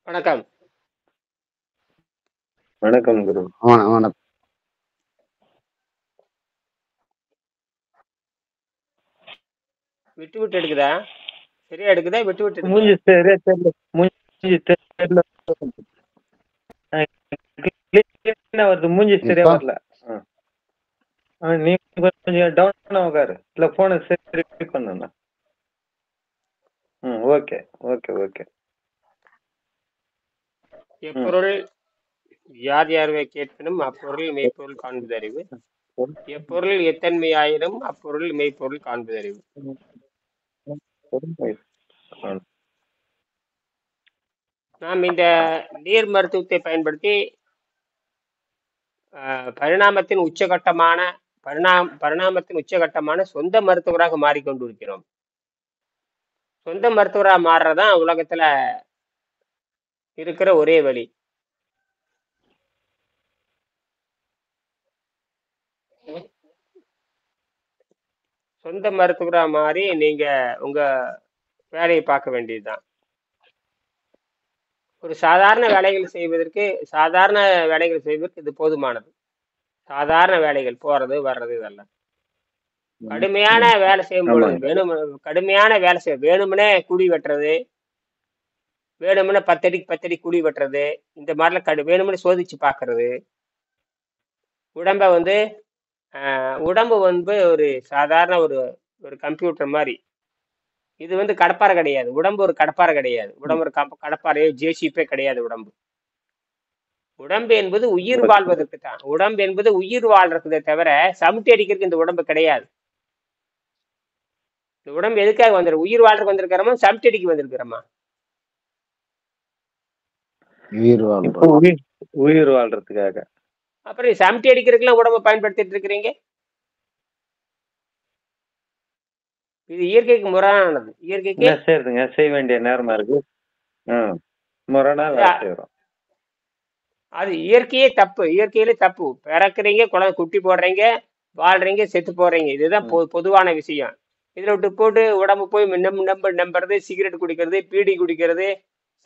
வணக்கம். வணக்கம் குரு. வணக்கம். விட்டு விட்டு எடுக்குதா? சரியா எடுக்குதா? விட்டு விட்டு எடுக்குதா? மூஞ்சி சரியா தெரியல. மூஞ்சி தெரியல. clean-ஆ வருது. மூஞ்சி சரியா இப்ப வரல. நீ கொஞ்சம் டவுன் உட்காரு. இல்ல போனை சரி பண்ணு. Okay okay okay. எப்பொருள் யார் யார்வை கேட்பினும் அப்பொருள் மெய்ப்பொருள் காண்பதறிவு. எப்பொருள் எத்தன்மையாயினும் அப்பொருள் மெய்ப்பொருள் காண்பதறிவு. நாம் இந்த நீர் மருத்துவத்தை பயன்படுத்தி பரிணாமத்தின் உச்சகட்டமான சொந்த மருத்துவராக மாறிக்கொண்டிருக்கிறோம். சொந்த மருத்துவராக மாறுறதான் உலகத்துல இருக்கிற ஒரே வழி. சொந்த மருத்துவராக மாறி நீங்க உங்க வேலையை பார்க்க வேண்டியதுதான். ஒரு சாதாரண வேலைகள் செய்வதற்கு இது போதுமானது. சாதாரண வேலைகள் போறது வர்றது இதெல்லாம். கடுமையான வேலை செய்யும் பொழுது வேணும்னே குழி வெட்டுறது, வேணும்னே 10 அடிக்கு 10 அடி குழி வெட்டுறது, இந்த மாதிரிலாம் வேணும்னே சோதிச்சு பார்க்கறது. உடம்பு ஒரு சாதாரண ஒரு கம்ப்யூட்டர் மாதிரி. இது கடப்பாறை கிடையாது. உடம்பு ஒரு கடப்பாறை கிடையாது. உடம்பு ஒரு கடப்பாறையோ ஜேசிபே கிடையாது. உடம்பு என்பது உயிர் வாழ்வதற்கு தான். உடம்பு என்பது உயிர் வாழ்றதுக்கு தவிர சமுட்டி அடிக்கிறதுக்கு இந்த உடம்பு கிடையாது. இந்த உடம்பு எதுக்காக வந்துடும்? உயிர் வாழ்றதுக்கு வந்திருக்கிறோமா, சமுட்டி அடிக்க வந்திருக்கிறோமா? உயிர் வாழ்றதுக்காக. அப்புறம் சமுட்டி அடிக்கிறதுக்குலாம் உடம்பை பயன்படுத்திட்டு இருக்கிறீங்க. இது இயற்கைக்கு முரணானது. இயற்கைக்கு செய்ய வேண்டிய நேரமா இருக்கு. முரணா வேலை செய்யறோம். அது இயற்கையே தப்பு. இயற்கையிலே தப்பு. பிறக்குறீங்க, குழந்தை குட்டி போடுறீங்க, வாழ்றீங்க, செத்து போறீங்க. இதுதான் பொதுவான விஷயம். இதுல விட்டு போட்டு உடம்பு போய் நம்புறது, சிகரெட் குடிக்கிறது, பீடி குடிக்கிறது,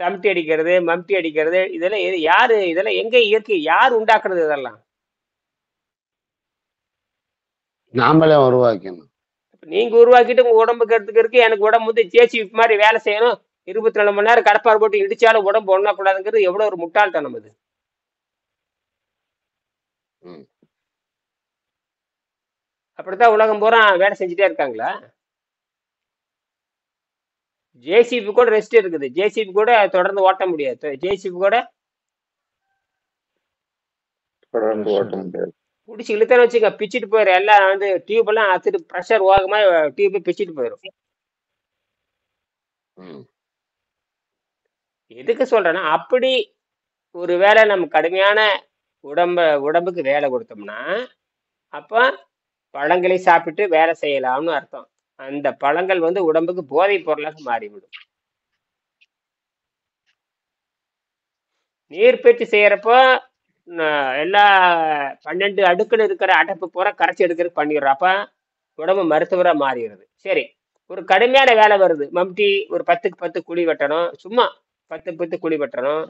சமட்டி அடிக்கிறது, மம்டி அடிக்கிறது, இதெல்லாம் யாரு? இதெல்லாம் எங்க இயற்கை யார் உண்டாக்குறது? இதெல்லாம் நாமளே உருவாக்கணும். நீங்க உருவாக்கிட்டு உங்க உடம்புக்கு எடுத்துக்கிறதுக்கு எனக்கு உடம்பு ஜேசி மாதிரி வேலை செய்யணும், 24 மணி நேரம் கடப்பாறு போட்டு இடிச்சாலும் உடம்பு ஒண்ணக்கூடாதுங்கிறது எவ்வளவு ஒரு முட்டாள்தனம் அது. அப்படித்தான் உலகம் பூரா வேலை செஞ்சுட்டே இருக்காங்களா? ஜேசிபி கூட ரெஸ்ட் இருக்குது. ஜேசிபி கூட தொடர்ந்து ஓட்ட முடியாது. ஜேசிபி கூட பிடிச்சி இழுத்தான்னு வச்சுக்க, பிச்சுட்டு போயிடும். எல்லாம் டியூப் எல்லாம் அத்துட்டு ப்ரெஷர் ஓகமா டியூப் பிச்சுட்டு போயிடும். எதுக்கு சொல்றேன்னா, அப்படி ஒரு வேலை நம்ம கடுமையான உடம்புக்கு வேலை கொடுத்தோம்னா, அப்ப பழங்களை சாப்பிட்டு வேலை செய்யலாம்னு அர்த்தம். அந்த பழங்கள் உடம்புக்கு போதைப் பொருளாக மாறிவிடும். நீர் பயிற்சி செய்யறப்போ எல்லா 12 அடுக்குன்னு இருக்கிற அடைப்பு பூரா கரைச்சி எடுக்கிறதுக்கு பண்ணிடுறோம். அப்ப உடம்பு மருத்துவரா மாறிடுது. சரி, ஒரு கடுமையான வேலை வருது. மம்டி ஒரு 10க்கு 10 குழி வெட்டணும். சும்மா 10க்கு 10 குழி வெட்டணும்.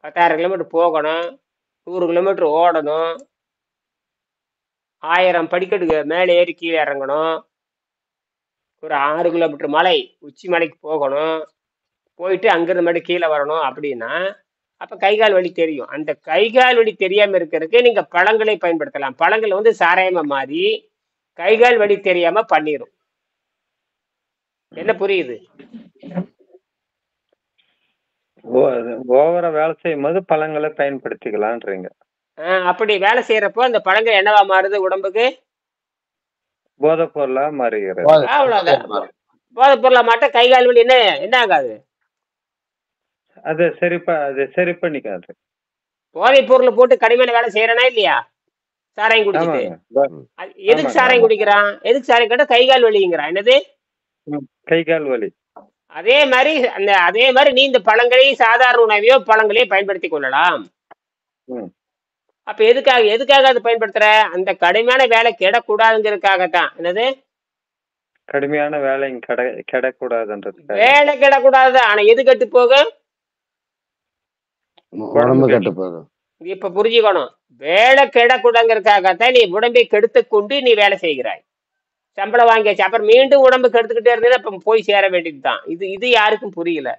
10,000 கிலோமீட்டர் போகணும், 100 கிலோமீட்டர் ஓடணும், 1000 படிக்கட்டு மேலே ஏறி கீழே இறங்கணும், ஒரு 6 கிலோமீட்டர் மலை உச்சி மலைக்கு போகணும், போயிட்டு அங்கிருந்து மட்டும் கீழே வரணும். அப்படின்னா அப்ப கைகால் வலி தெரியும். அந்த கைகால் வலி தெரியாம இருக்கிறதுக்கு நீங்க பழங்களை பயன்படுத்தலாம். பழங்கள் சாராயமா மாறி கைகால் வலி தெரியாம பண்ணிரும். என்ன புரியுது? ஓவரா வேலை செய்யும் போது பழங்களை பயன்படுத்திக்கலான்றீங்க. அப்படி வேலை செய்யறப்போ அந்த பழங்கள் என்னவா மாறுது? உடம்புக்கு போதைப் பொருளா மாறுகிறது. அவ்வளவுதான். போதைப் பொருளா மாட்ட கைகால் வலி என்ன ஆகாது? அது சரி பண்ணிக்காது. போதைப் பொருள் போட்டு கடுமையான வேலை செய்யறனா இல்லையா? சாராயம் குடிச்சிட்டு எதுக்கு சாராயம் குடிக்கிறான்? எதுக்கு சாராயம் கேட்டா கைகால் வலிங்கிறான். என்னது? கைகால் வலி. அதே மாதிரி நீ இந்த பழங்களையும் சாதாரண உணவையோ பழங்களையும் பயன்படுத்திக் கொள்ளலாம். அப்ப எதுக்காக அது பயன்படுத்துற? அந்த கடுமையான வேலை கெடக்கூடாதுங்கிறதுக்காகத்தான். என்னது? கடுமையான வேலை கெடக்கூடாதுன்றது. வேலை கெடக்கூடாது. ஆனா எது கெட்டு போகும்? உடம்பு உடம்பு கெட்டு போகுது. இப்ப புரிஞ்சுக்கணும். வேலை கெடக்கூடாங்கிறதுக்காகத்தான் நீ உடம்பை கெடுத்துக் கொண்டு நீ வேலை செய்கிறாய். சம்பளம் வாங்கியாச்சு, அப்புறம் மீண்டும் உடம்பு கெடுத்துக்கிட்டே இருந்தீங்கன்னா அப்ப போய் சேர வேண்டியதுதான். இது இது யாருக்கும் புரியல.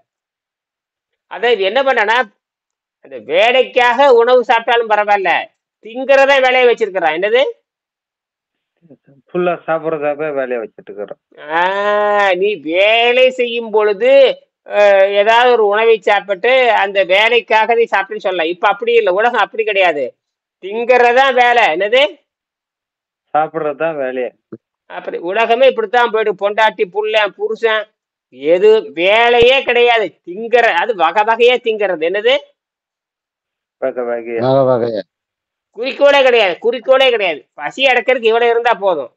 அதான் இது என்ன பண்ணனா, அந்த வேலைக்காக உணவு சாப்பிட்டாலும் பரவாயில்ல, திங்கிறத வேலையை வச்சிருக்கிறான். என்னது? ஃபுல்லா சாப்பிட்றதாவே வேலையை வச்சுட்டு இருக்கிறோம். நீ வேலை செய்யும் பொழுது ஏதாவது ஒரு உணவை சாப்பிட்டு அந்த வேலைக்காக நீ சாப்பிட்டுன்னு சொல்லலாம். இப்ப அப்படி இல்லை, உலகம் அப்படி கிடையாது. திங்கிறதான் வேலை. என்னது? சாப்பிட்றதுதான் வேலையே. அப்படி உலகமே இப்படித்தான் போயிட்டு, பொண்டாட்டி புள்ளன் புருஷன் எது வேலையே கிடையாது. திங்கிற, அது வகை வகையே திங்கிறது. என்னது? வகை வகையா. வகை வகையா. குறிக்கோளே கிடையாது, குறிக்கோளே கிடையாது. பசி அடக்கிறதுக்கு இவ்வளவு இருந்தா போதும்.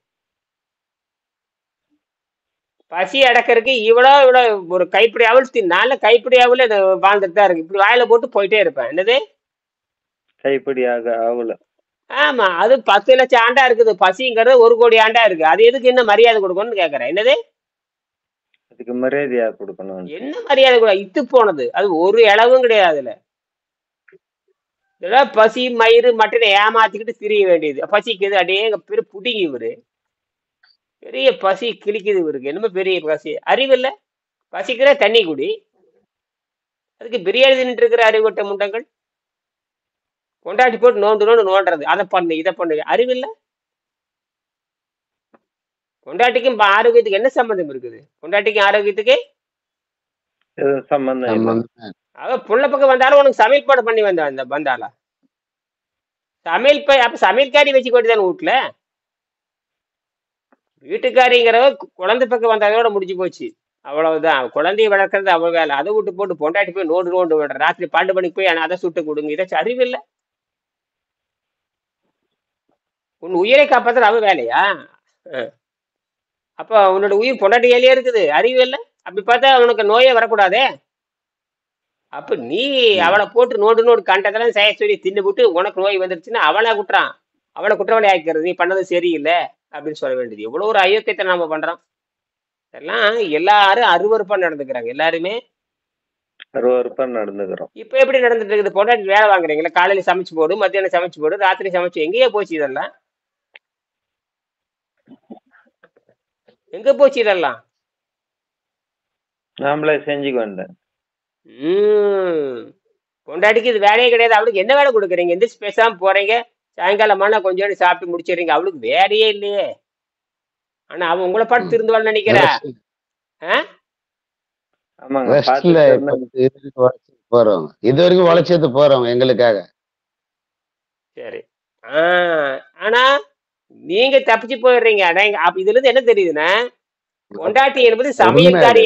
பசி அடக்கிறதுக்கு இவ்வளவு ஒரு கைப்பிடி அவள் தின்னால கைப்பிடி அவள் வாழ்ந்துட்டு தான் இருக்கு. இப்படி வாயில போட்டு போயிட்டே இருப்பேன். என்னது? கைப்பிடியாக ஆகல. ஆமா, அது 10 லட்சம் ஆண்டா இருக்குது. பசிங்கிறது 1 கோடி ஆண்டா இருக்கு. அது எதுக்கு என்ன மரியாதை கொடுக்கணும்னு கேக்குறேன். என்னது? அதுக்கு மரியாதையா கொடுக்கணும். என்ன மரியாதை கூட? இத்து போனது அது ஒரு இளவும் கிடையாது. அதுல இதெல்லாம் பசி மயிறு மட்டனை ஏமாத்திக்கிட்டு திரிய வேண்டியது. பசிக்குது அடையே எங்க பெரிய புடிங்கி இவரு. பெரிய பசி கிழிக்குது இவருக்கு. என்னமோ பெரிய பசி. அறிவு இல்ல. பசிக்கிற தண்ணி குடி. அதுக்கு பிரியாணி தின்னுட்டு இருக்கிற அறிவுட்ட முண்டங்கள். கொண்டாட்டி போட்டு நோண்டு நோண்டுறது. அதை பண்ணு இதை பண்ணு. அறிவில்லை. கொண்டாட்டிக்கும் ஆரோக்கியத்துக்கு என்ன சம்பந்தம் இருக்குது? கொண்டாட்டிக்கும் ஆரோக்கியத்துக்கு எதுவும் சம்பந்தம் இல்லை. சம்பந்தமே இல்ல. அவ புள்ள பக்கம் வந்தாலும் உனக்கு சமையல் பாடு பண்ணி வந்தாளா? அப்ப சமையல்காரி வச்சு கொண்டுதானே வீட்டுல. வீட்டுக்காரிங்கிறவ குழந்தை பக்கம் வந்ததோட முடிஞ்சு போச்சு. அவ்வளவுதான். குழந்தைய வளர்க்கறது அவ்வளவு வேலை. அதை விட்டு போட்டு பொண்டாட்டி போய் நோண்டு விடுற. ராத்திரி 12 மணிக்கு போய் அதை சுட்டு கொடுங்க. இதாச்சும் அறிவில்லை. உன் உயிரை காப்பாத்துற அவ வேலையா? அப்ப உன்னோட உயிர் பொண்டாட்டி கையிலே இருக்குது. அறிவு இல்லை. அப்படி பார்த்தா உனக்கு நோயே வரக்கூடாதே. அப்ப நீ அவளை போட்டு நோண்டு கண்டதெல்லாம் செய்ய சொல்லி தின்னு விட்டு உனக்கு நோய் வந்துருச்சுன்னா அவளை குற்றான். அவளை குற்றவாளி ஆக்கிக்கிறது. நீ பண்ணது சரியில்லை அப்படின்னு சொல்ல வேண்டியது. எவ்வளவு ஒரு அயோக்கியத்தை நாம பண்றோம். எல்லாம் எல்லாரும் அருவருப்பா நடந்துக்கிறாங்க. எல்லாருமே அருவருப்பா நடந்துக்கிறோம். இப்ப எப்படி நடந்துட்டு இருக்குது? பொண்டாட்டி வேலை வாங்குறீங்களா? காலையில சமைச்சு போடு, மத்தியானம் சமைச்சு போடு, ராத்திரி சமைச்சு. எங்கேயே போச்சு இதெல்லாம்? எங்க போச்சு இதெல்லாம்? நாமளே செஞ்சுக்க வேண்டேன். பொண்டாட்டிக்கு இது வேலையே கிடையாது. அவளுக்கு என்ன வேலை கொடுக்குறீங்க? எந்த பேசாம போறீங்க, சாயங்காலமான கொஞ்சோண்டு சாப்பிட்டு முடிச்சிடுறீங்க. அவளுக்கு வேலையே இல்லையே. ஆனா அவன் உங்களை பாட்டு திருந்துவாள்னு நினைக்கிறா. ஆமாங்க. ரெஸ்ட்ல போறவங்க, இது வரைக்கும் உழைச்சது போறவங்க எங்களுக்காக. சரி. ஆனா நீங்க தப்பிச்சு போயிடுறீங்க. அப்ப இதுல இருந்து என்ன தெரியுதுன்னா, பொண்டாட்டி என்பது சமையல்காரி.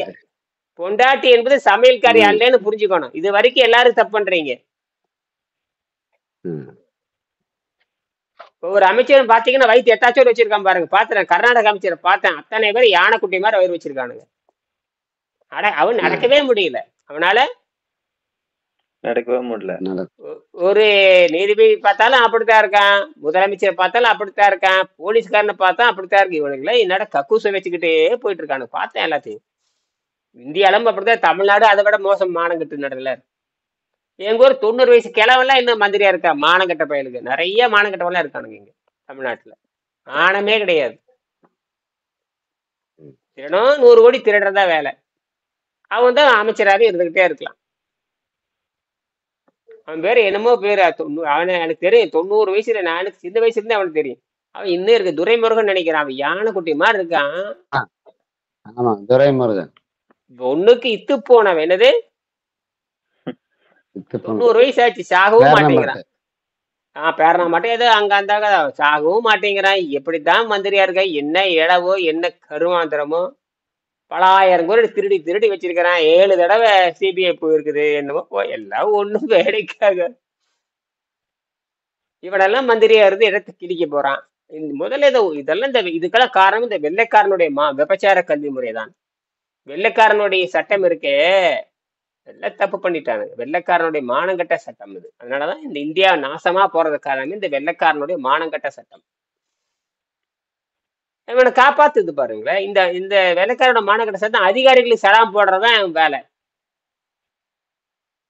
பொண்டாட்டி என்பது சமையல்காரி அல்லன்னு புரிஞ்சுக்கணும். இது வரைக்கும் எல்லாரும் தப்பு பண்றீங்க. ஒரு அமைச்சர் பாத்தீங்கன்னா வயிற்று எத்தாச்சோடு வச்சிருக்கான் பாருங்க. பாத்துறேன், கர்நாடக அமைச்சரை பார்த்தேன். அத்தனை பேர் யானைக்குட்டி மாதிரி வயிறு வச்சிருக்கானுங்க. அவன் நடக்கவே முடியல. அவனால நடக்கவே முடியல. ஒரு நீதிபதி பார்த்தாலும் அப்படித்தான் இருக்கான், முதலமைச்சரை பார்த்தாலும் அப்படித்தான் இருக்கான், போலீஸ்காரனை பார்த்தா அப்படித்தான் இருக்கு. இவனுக்குல என்னோட கக்கூசை வச்சுக்கிட்டே போயிட்டு இருக்கானு பார்த்தேன் எல்லாத்தையும். இந்தியாலும் அப்படித்தான். தமிழ்நாடு அதை விட மோசம் மானங்கட்டு நடல. எங்க ஊர் 90 வயசு கிழவெல்லாம் இன்னும் மந்திரியா இருக்கா. மானங்கட்ட பயலுக்கு நிறைய மானங்கட்டவெல்லாம் இருக்கானுங்க இங்க தமிழ்நாட்டுல. மானமே கிடையாது. தினம் 100 கோடி திருடுறதா வேலை. அவன் தான் அமைச்சராகவே இருந்துகிட்டே இருக்கலாம். அவன் பேரு என்னமோ பேரு. அவனை எனக்கு தெரியும். 90 வயசுல நான் எனக்கு சின்ன வயசுல இருந்தே அவனுக்கு தெரியும். அவன் இன்னும் இருக்கு. துரைமுருகன் நினைக்கிறான். அவன் யானைக்குட்டி மாதிரி இருக்கான். ஆமா, துரைமுருகன். ஒண்ணுக்கு இத்து போனவன். என்னது? 90 வயசு ஆச்சு, சாகவும் மாட்டேங்கிறான். பேரணா மட்டும் ஏதோ அங்க அந்த சாகவும் மாட்டேங்கிறான். எப்படித்தான் மந்திரியா இருக்க? என்ன இளவோ என்ன கருமாந்திரமோ. பலாயிரம் கோடி திருடி வச்சிருக்கிறான். 7 தடவை சிபிஐ போயிருக்குது. என்னமோ எல்லாம் ஒண்ணும் வேலைக்காக. இவனெல்லாம் மந்திரியா இருந்து இடத்தை கிழிக்க போறான். முதல்ல இதெல்லாம் இதுக்கெல்லாம் காரணம் இந்த வெள்ளைக்காரனுடைய விபச்சார கல்வி முறைதான். வெள்ளைக்காரனுடைய சட்டம் இருக்கே, எல்லாம் தப்பு பண்ணிட்டானுங்க. வெள்ளைக்காரனுடைய மானங்கட்ட சட்டம் இது. அதனாலதான் இந்த இந்தியா நாசமா போறது காரணமே இந்த வெள்ளைக்காரனுடைய மானங்கட்ட சட்டம். இவனை காப்பாத்துது பாருங்களேன். இந்த வெள்ளைக்காரோட மானங்கட்ட சட்டம் அதிகாரிகளுக்கு சலாம் போடுறதான் வேலை.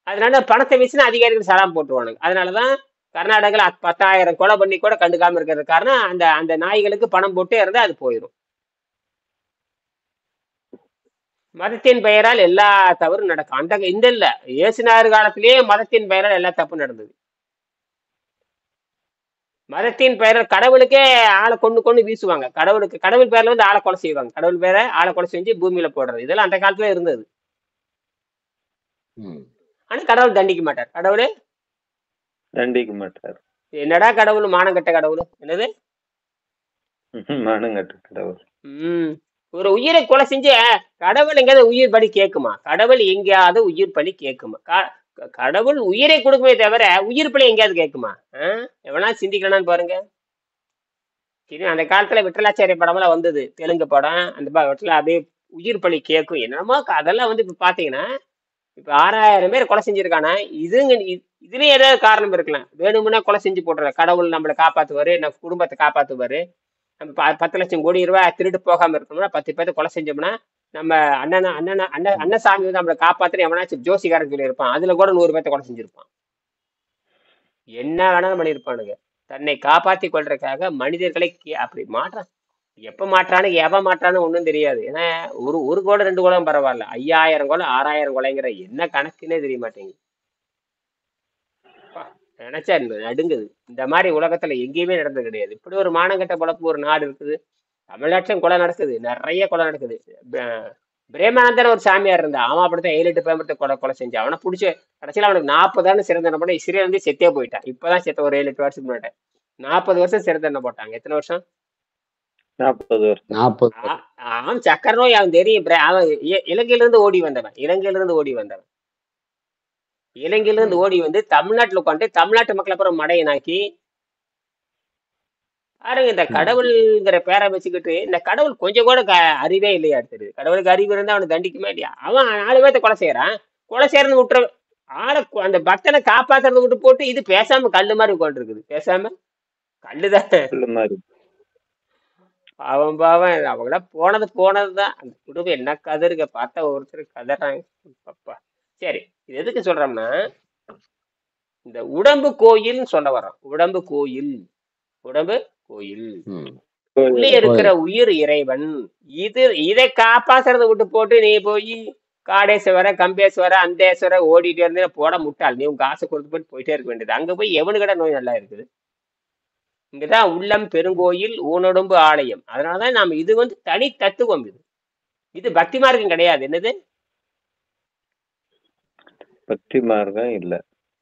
அதனால பணத்தை வீசினா அதிகாரிகள் சலாம் போட்டுருவானுங்க. அதனாலதான் கர்நாடகால 10,000 கொலை பண்ணி கூட கண்டுக்காம இருக்கிறது காரணம் அந்த அந்த நாய்களுக்கு பணம் போட்டே இருந்தா அது போயிடும். மதத்தின் பெயரால் எல்லா தவறும் நடக்கும். அந்த இந்த இல்ல இயேசுநாதர் காலத்திலேயே மதத்தின் பெயரால் எல்லா தப்பு நடந்தது. மதத்தின் பெயரால் கடவுளுக்கே ஆளை கொண்டு கொண்டு வீசுவாங்க. கடவுள் பேர்ல வந்து ஆளை கொலை செய்வாங்க. கடவுள் பேரை ஆளை கொலை செஞ்சு பூமியில போடுறது இதெல்லாம் அந்த காலத்துல இருந்தது. ம். ஆனா கடவுள் தண்டிக்க மாட்டார். கடவுள் தண்டிக்க மாட்டார். என்னடா கடவுள் மானங்கட்ட கடவுள் என்னது? மானங்கட்ட கடவுள். ஒரு உயிரை கொலை செஞ்சு கடவுள் எங்கேயாவது உயிர் பலி கேட்குமா? கடவுள் எங்கேயாவது உயிர் பலி கேட்குமா? கடவுள் உயிரை கொடுக்குமே தவிர உயிர் பலி எங்கேயாவது கேட்குமா? எவனா சிந்திக்கலான்னு பாருங்க. அந்த காலத்துல விட்டலாச்சாரிய படமெல்லாம் வந்தது, தெலுங்கு படம். அந்த விட்டல அப்படியே உயிர் பலி கேட்கும் என்னமோ. அதெல்லாம் வந்து இப்ப பாத்தீங்கன்னா இப்ப 6,000 பேர் கொலை செஞ்சிருக்கானா இதுலயும் ஏதாவது காரணம் இருக்கலாம். வேணும்னா கொலை செஞ்சு போட்டுற கடவுள் நம்மளை காப்பாத்துவாரு, நம்ம குடும்பத்தை காப்பாத்துவாரு. நம்ம 10 லட்சம் கோடி ரூபாய் திருட்டு போகாம இருக்கணும்னா 10 பேர்த்த கொலை செஞ்சோம்னா நம்ம அண்ணசாமி வந்து நம்மளை காப்பாத்துற எவனாச்சும் ஜோசிகாரன் சொல்லி இருப்பான். அதுல கூட 100 பேர்த்த கொலை செஞ்சிருப்பான். என்ன வேணாலும் பண்ணியிருப்பானுங்க. தன்னை காப்பாத்தி கொள்றதுக்காக மனிதர்களை அப்படி மாற்றான். எப்ப மாற்றானு எவன் மாற்றானு ஒன்றும் தெரியாது. ஏன்னா ஒரு கோலம் 2 கோலம் பரவாயில்ல, 5,000 கோலம் 6,000 கொலைங்கிற என்ன கணக்குன்னே தெரிய மாட்டேங்குது. நினைச்சா நடுங்குது. இந்த மாதிரி உலகத்துல எங்கேயுமே நடந்தது கிடையாது. இப்படி ஒரு மானங்கட்ட பொழப்பு ஒரு நாடு இருக்குது. தமிழ்நாட்டிலும் கொலை நடக்குது, நிறைய கொலை நடக்குது. பிரேமானந்தர் ஒரு சாமியார் இருந்தா, அவன் அப்படித்தான் 7-8 பேர் கொலை செஞ்சான். அவனை பிடிச்சி கடைசியில் அவனுக்கு 40 ஆண்டு சிறை தண்டனை போட்டு சிறையில் இருந்து செத்தே போயிட்டான். இப்பதான் செத்த ஒரு 7-8 வருஷத்துக்கு முன்னாடி 40 வருஷம் சிறை தண்டனை போட்டாங்க. எத்தனை வருஷம்? 40 வருஷம். அவன் சக்கர நோய் அவன் தெரியும். அவன் இலங்கையிலிருந்து ஓடி வந்தவன். இலங்கையிலிருந்து ஓடி வந்து தமிழ்நாட்டுல உட்காந்து தமிழ்நாட்டு மக்களை அப்புறம் மடையனாக்கி பாருங்க. இந்த கடவுள்ங்கிற பேரை வச்சுக்கிட்டு இந்த கடவுள் கொஞ்சம் கூட அறிவே இல்லையா தெரியுது. கடவுளுக்கு அறிவு இருந்தா அவனை தண்டிக்குமே இல்லையா? அவன் 4 பேர்த்த கொலை செய்யறான். கொலை செய்யறது விட்டுற ஆளை அந்த பக்தனை காப்பாத்துறத விட்டு போட்டு இது பேசாம கல்லு மாதிரி உட்காந்து இருக்குது. பேசாம கல்லுதான். பாவம் அவங்கள போனதுதான். அந்த குடும்பம் என்ன கதருங்க பார்த்தா ஒருத்தர் கதறாங்க. சரி, இது எதுக்கு சொல்றோம்னா இந்த உடம்பு கோயில்னு சொல்ல வரோம். உடம்பு கோயில் உள்ளே இருக்கிற உயிர் இறைவன். இதை காப்பாத்துறத விட்டு போட்டு நீ போய் காடேஸ்வர கம்பேஸ்வர அந்தேஸ்வர ஓடிட்டே இருந்து போட முட்டாள். நீ உங்க காசை கொடுத்து போட்டு போயிட்டே இருக்க வேண்டியது. அங்க போய் எவனு கடை நோய் நல்லா இருக்குது. இங்கதான் உள்ளம் பெருங்கோயில் ஊனொடும்பு ஆலயம். அதனாலதான் நாம இது வந்து தனி தத்துவம். இது பக்தி மார்க்கம் கிடையாது. என்னது பக்தி மார்க்கம் இல்ல.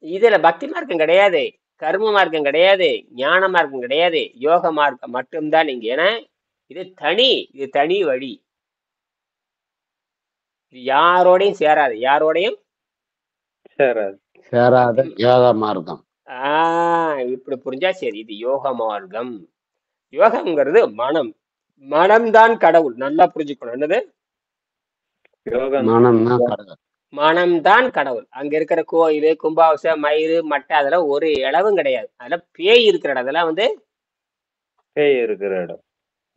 இதுல பக்தி மார்க்கம் கிடையாது, கர்ம மார்க்கம் கிடையாது, ஞான மார்க்கம் கிடையாது, யோக மார்க்கம் மட்டும்தான் இங்க. ஏன்னா இது தனி வழி. இது யாரோடையும் சேராத யோக மார்க்கம். இப்படி புரிஞ்சா சரி. இது யோக மார்க்கம். யோகம்ங்கிறது மனம்தான் கடவுள். நல்லா புரிஞ்சுக்கணும். என்னது? மனம்தான் கடவுள். அங்க இருக்கிற கோயில் கும்பாபிஷேகம் மயிறு மட்டை அதெல்லாம் ஒரு இளவும் கிடையாது. அதெல்லாம் பேய் இருக்கிற இடம். அதெல்லாம் வந்து பேய் இருக்கிற இடம்.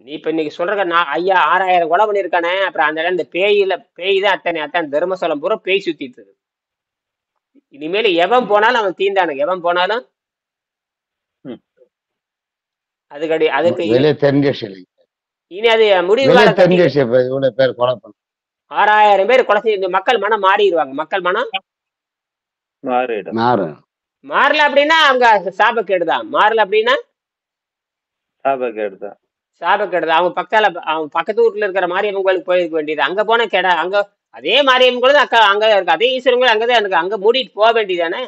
நீ இப்ப இன்னைக்கு சொல்ற 6,000 கொலை பண்ணிருக்கானே, அப்புறம் அந்த இடம் இந்த பேய் தான். அத்தனை தர்மசலம் பூரா பேய் சுத்திட்டு இருக்கு. இனிமேல் எவன் போனாலும் அவன் தீண்டானுங்க. எவன் போனாலும் அதுக்கு இனி அது முடிவு 6,000 பேர் கொலை செய்ய மக்கள் மனம் மாறிடுவாங்க. மக்கள் மனம் மாறல அப்படின்னா அவங்க சாபக்கேடுதான். மாறல அப்படின்னா சாபக்கேடுதான். அவன் பக்கத்து வீட்டுல இருக்கிற மாரியம்மன் கோயிலுக்கு போயிருக்க வேண்டியது. அங்க போன கேடா. அங்க அதே மாரியம்மன் கோயில் அங்க இருக்கு. அதே ஈஸ்வரன் கோயில் அங்கதான் இருக்கு. அங்க மூடிட்டு போக வேண்டியதானே.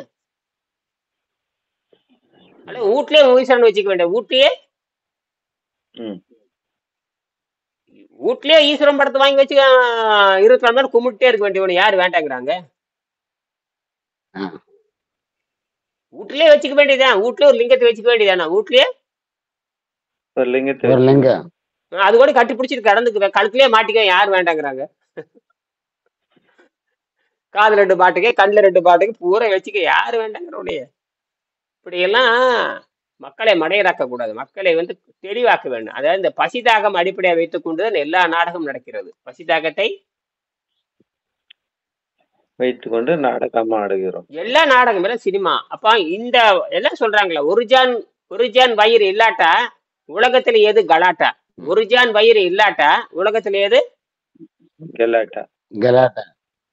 வீட்லயே ஈஸ்வரன் வச்சுக்க வேண்டிய. வீட்லயே ஈஸ்வரன் படத்தை வாங்கி வச்சு 24 மணி நேரம் கும்பிட்டே இருக்க வேண்டியவனு யாரு வேண்டாங்கிறாங்க? வீட்லயே வச்சுக்க வேண்டியதான். வீட்லயே ஒரு லிங்கத்தை வச்சுக்க வேண்டியதானா? வீட்லயே அது கூட கட்டி பிடிச்சிட்டு கடந்துக்கு கழுத்துலயே மாட்டிக்க யாரு வேண்டாங்கிறாங்க? காது 2 பாட்டுக்கு கண்ணுல 2 பாட்டுக்கு பூரா வச்சுக்க யாரு வேண்டாங்கிறோடைய. இப்படியெல்லாம் மக்களை மடையராக்க கூடாது. மக்களை வந்து தெளிவாக்க வேண்டும். அதாவது இந்த பசிதாகம் அடிப்படையாக வைத்துக் கொண்டுதான் எல்லா நாடகம் நடக்கிறது. பசிதாகத்தை வைத்துக்கொண்டு நாடகமா ஆடுகிறோம். எல்லா நாடகம் எல்லாம் சினிமா. அப்ப இந்த எல்லாம் சொல்றாங்களே, ஒரு ஜான் வயிறு இல்லாட்டா உலகத்துல ஏது கலாட்டா, ஒரு ஜான் வயிறு இல்லாட்டா உலகத்துல ஏது கலாட்டா. கலாட்டா.